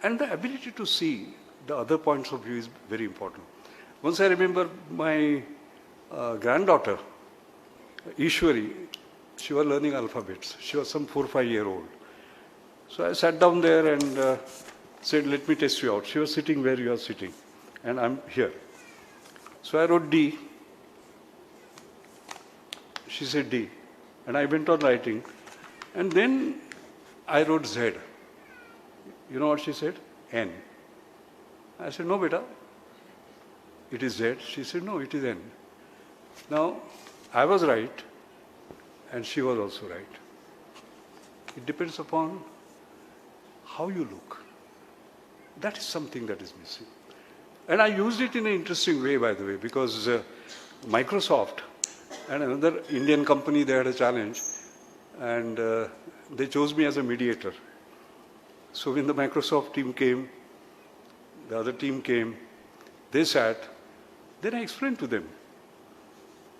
And the ability to see the other points of view is very important. Once I remember my granddaughter, Ishwari, she was learning alphabets. She was some 4 or 5 year old. So I sat down there and said, let me test you out. She was sitting where you are sitting, and I'm here. So I wrote D. She said D. And I went on writing. And then I wrote Z. You know what she said? N. I said, no, beta. It is Z. She said, no, it is N. Now, I was right, and she was also right. It depends upon how you look. That is something that is missing. And I used it in an interesting way, by the way, because Microsoft and another Indian company, they had a challenge, and they chose me as a mediator. So when the Microsoft team came, the other team came, they sat, then I explained to them,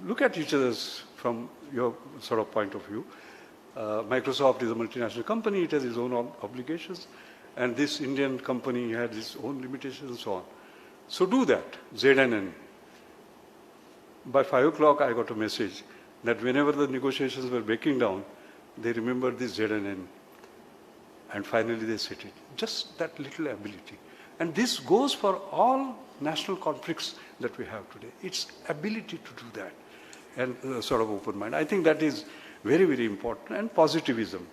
look at each other's from your sort of point of view. Microsoft is a multinational company, it has its own obligations, and this Indian company had its own limitations and so on. So do that, Z and N. By 5 o'clock, I got a message that whenever the negotiations were breaking down, they remembered this Z and N. And finally they set it. Just that little ability. And this goes for all national conflicts that we have today. It's ability to do that and sort of open mind. I think that is very, very important. And positivism.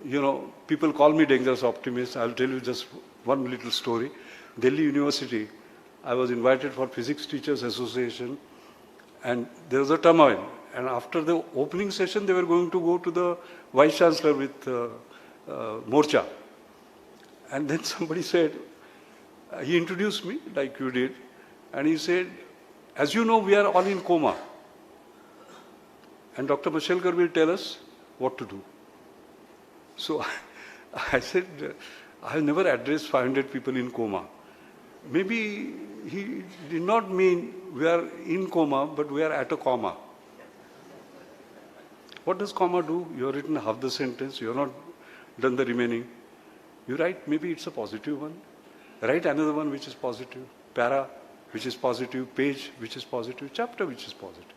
You know, people call me dangerous optimist. I'll tell you just one little story. Delhi University, I was invited for Physics Teachers Association, and there was a turmoil. And after the opening session, they were going to go to the Vice Chancellor with Morcha. And then somebody said, he introduced me like you did, and he said, as you know, we are all in coma. And Dr. Mashelkar will tell us what to do. So I said, I have never addressed 500 people in coma. Maybe he did not mean we are in coma, but we are at a comma. What does comma do? You have written half the sentence, you have not done the remaining. You write, maybe it's a positive one. Write another one which is positive. Para, which is positive. Page, which is positive. Chapter, which is positive.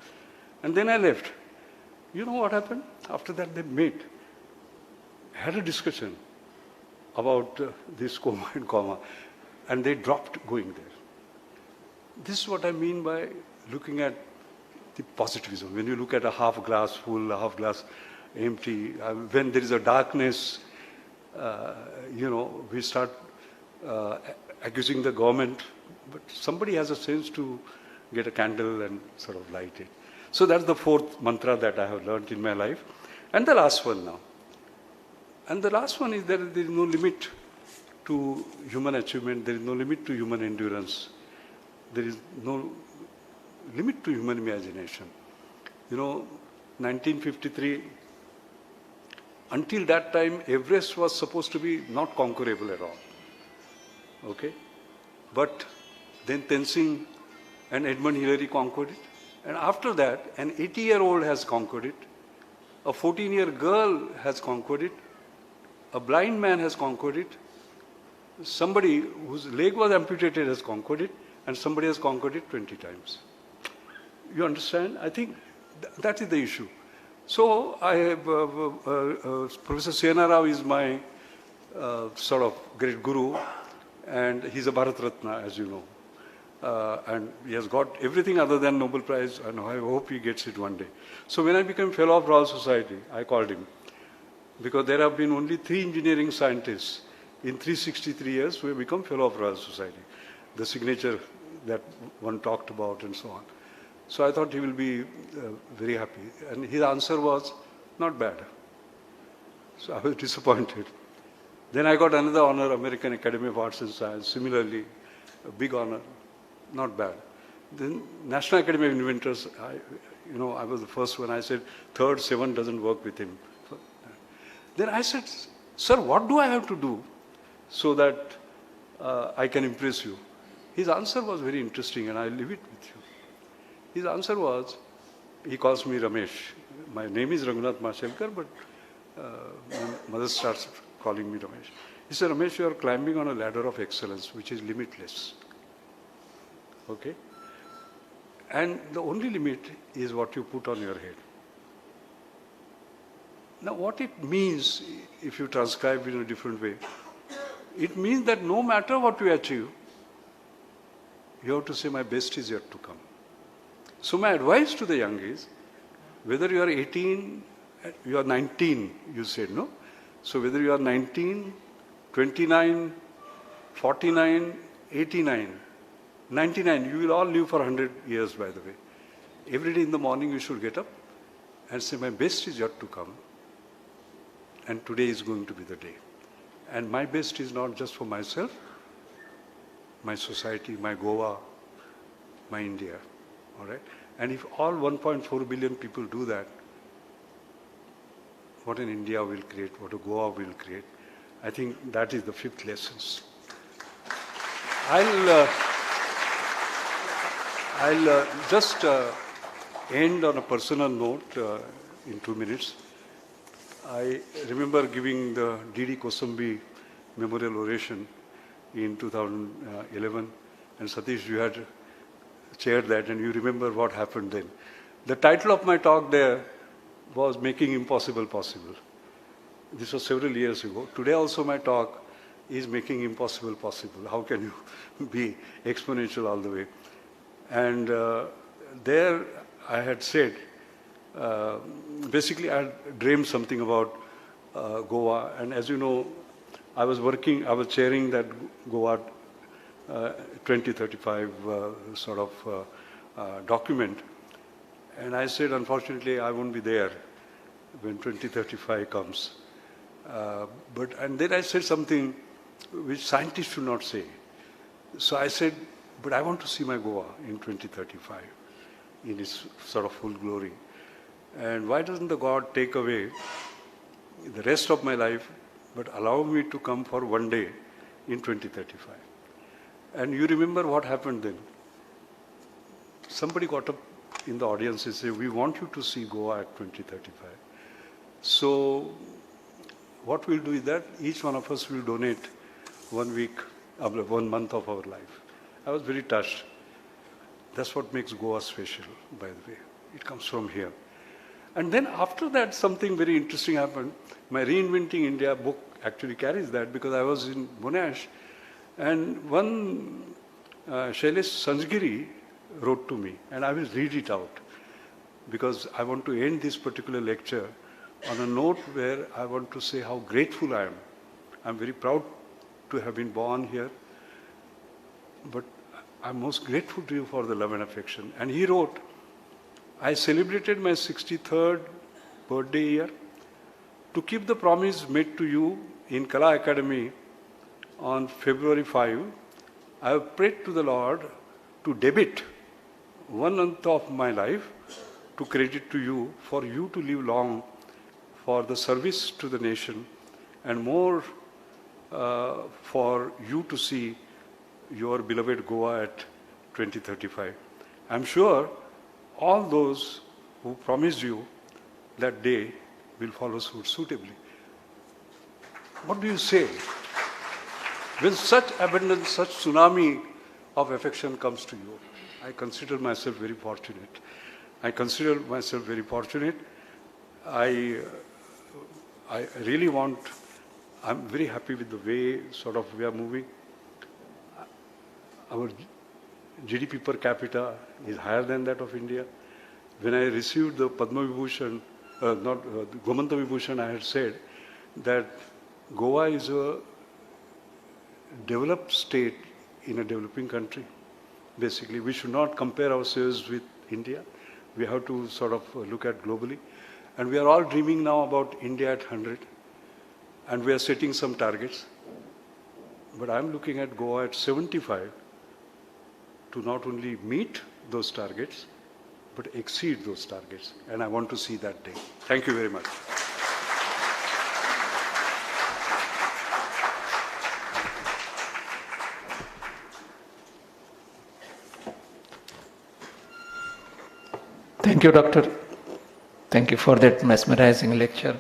And then I left. You know what happened? After that, they met, had a discussion about this comma and comma, and they dropped going there. This is what I mean by looking at the positivism. When you look at a half glass full, a half glass empty, when there is a darkness, you know, we start accusing the government, but somebody has a sense to get a candle and sort of light it. So that's the fourth mantra that I have learned in my life. And the last one now. And the last one is there is no limit to human achievement, there is no limit to human endurance, there is no limit to human imagination. You know, 1953, until that time, Everest was supposed to be not conquerable at all. Okay? But then Tenzing and Edmund Hillary conquered it. And after that, an 80-year-old has conquered it. A 14-year girl has conquered it. A blind man has conquered it. Somebody whose leg was amputated has conquered it. And somebody has conquered it 20 times. You understand? I think that is the issue. So I have, Professor Sena Rao is my sort of great guru, and he's a Bharat Ratna, as you know. And he has got everything other than Nobel Prize, and I hope he gets it one day. So when I became Fellow of Royal Society, I called him, because there have been only 3 engineering scientists in 363 years who have become Fellow of Royal Society. The signature that one talked about and so on. So I thought he will be very happy. And his answer was, not bad. So I was disappointed. Then I got another honor, American Academy of Arts and Science, similarly, a big honor, not bad. Then National Academy of Inventors, I was the first one. I said, 3rd, 7 doesn't work with him. Then I said, sir, what do I have to do so that I can impress you? His answer was very interesting, and I'll leave it with you. His answer was, he calls me Ramesh. My name is Raghunath Mashelkar, but my mother starts calling me Ramesh. He said, Ramesh, you are climbing on a ladder of excellence, which is limitless. Okay? And the only limit is what you put on your head. Now, what it means, if you transcribe it in a different way, it means that no matter what you achieve, you have to say, my best is yet to come. So my advice to the young is, whether you are 18, you are 19, you said, no? So whether you are 19, 29, 49, 89, 99, you will all live for 100 years, by the way. Every day in the morning you should get up and say, my best is yet to come. And today is going to be the day. And my best is not just for myself, my society, my Goa, my India. All right? And if all 1.4 billion people do that, what an India will create, what a Goa will create. I think that is the 5th lesson. I'll just end on a personal note in 2 minutes. I remember giving the D.D. Kosambi Memorial Oration in 2011, and Satish, you had chaired that, and you remember what happened then. The title of my talk there was Making Impossible Possible. This was several years ago. Today also my talk is Making Impossible Possible. How can you be exponential all the way? And there I had said, basically I had dreamed something about Goa, and as you know, I was chairing that Goa 2035 sort of document. And I said, unfortunately, I won't be there when 2035 comes. And then I said something which scientists should not say. So I said, but I want to see my Goa in 2035 in its sort of full glory. And why doesn't the God take away the rest of my life, but allow me to come for one day in 2035? And you remember what happened then. Somebody got up in the audience and said, we want you to see Goa at 2035. So what we'll do is that each one of us will donate 1 week, 1 month of our life. I was very touched. That's what makes Goa special, by the way. It comes from here. And then after that, something very interesting happened. My Reinventing India book actually carries that, because I was in Monash, and one Shailesh Sanjgiri wrote to me, and I will read it out, because I want to end this particular lecture on a note where I want to say how grateful I am. I'm very proud to have been born here, but I'm most grateful to you for the love and affection. And he wrote, I celebrated my 63rd birthday year to keep the promise made to you in Kala Academy on February 5, I have prayed to the Lord to debit 1 month of my life to credit to you, for you to live long, for the service to the nation, and more for you to see your beloved Goa at 2035. I'm sure all those who promised you that day will follow suit suitably. What do you say? When such abundance, such tsunami of affection comes to you, I consider myself very fortunate. I really want, I'm very happy with the way sort of we are moving. Our GDP per capita is higher than that of India. When I received the Padma Vibhushan, Gomanta Vibhushan, I had said that Goa is a developed state in a developing country. Basically, we should not compare ourselves with India. We have to sort of look at globally. And we are all dreaming now about India at 100. And we are setting some targets. But I'm looking at Goa at 75 to not only meet those targets, but exceed those targets. And I want to see that day. Thank you very much. Thank you, Doctor. Thank you for that mesmerizing lecture.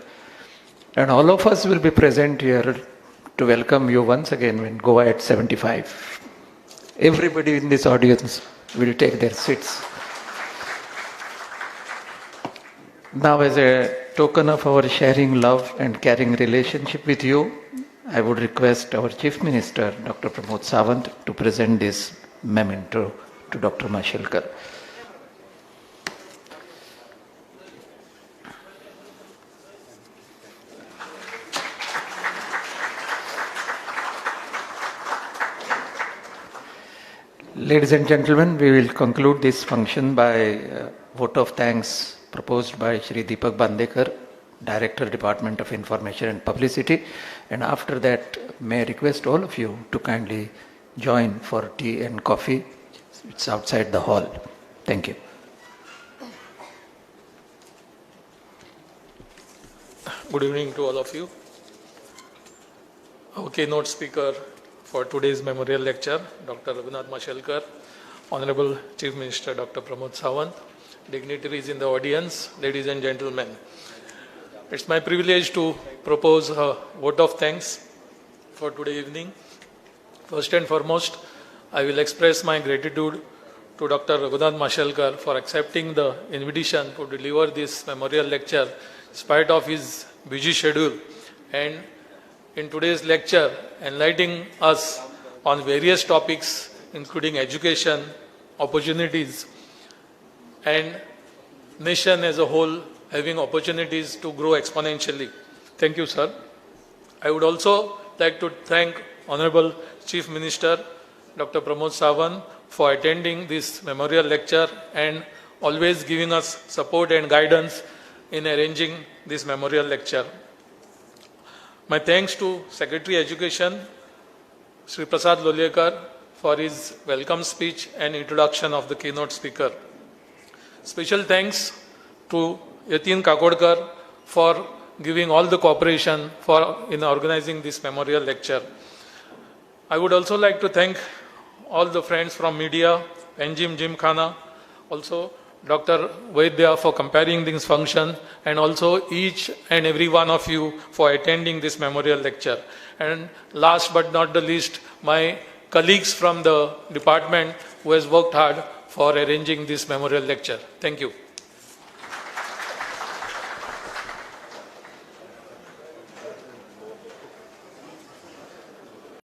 And all of us will be present here to welcome you once again when Goa at 75. Everybody in this audience will take their seats. Now, as a token of our sharing love and caring relationship with you, I would request our Chief Minister, Dr. Pramod Sawant, to present this memento to Dr. Mashelkar. Ladies and gentlemen, we will conclude this function by vote of thanks proposed by Shri Deepak Bandekar, Director, Department of Information and Publicity. And after that, may I request all of you to kindly join for tea and coffee. It's outside the hall. Thank you. Good evening to all of you. Our keynote speaker for today's memorial lecture, Dr. Raghunath Mashelkar, Honorable Chief Minister Dr. Pramod Sawant, dignitaries in the audience, ladies and gentlemen. It's my privilege to propose a vote of thanks for today evening. First and foremost, I will express my gratitude to Dr. Raghunath Mashelkar for accepting the invitation to deliver this memorial lecture in spite of his busy schedule, and in today's lecture enlightening us on various topics including education, opportunities, and nation as a whole having opportunities to grow exponentially. Thank you, sir. I would also like to thank Honorable Chief Minister Dr. Pramod Sawant for attending this memorial lecture and always giving us support and guidance in arranging this memorial lecture. My thanks to Secretary Education, Sri Prasad Lolekar, for his welcome speech and introduction of the keynote speaker. Special thanks to Yatin Kakodkar for giving all the cooperation in organizing this memorial lecture. I would also like to thank all the friends from media, Enjim Jimkhana, also Dr. Vaidya for comparing this function, and also each and every one of you for attending this memorial lecture. And last but not the least, my colleagues from the department who has worked hard for arranging this memorial lecture. Thank you.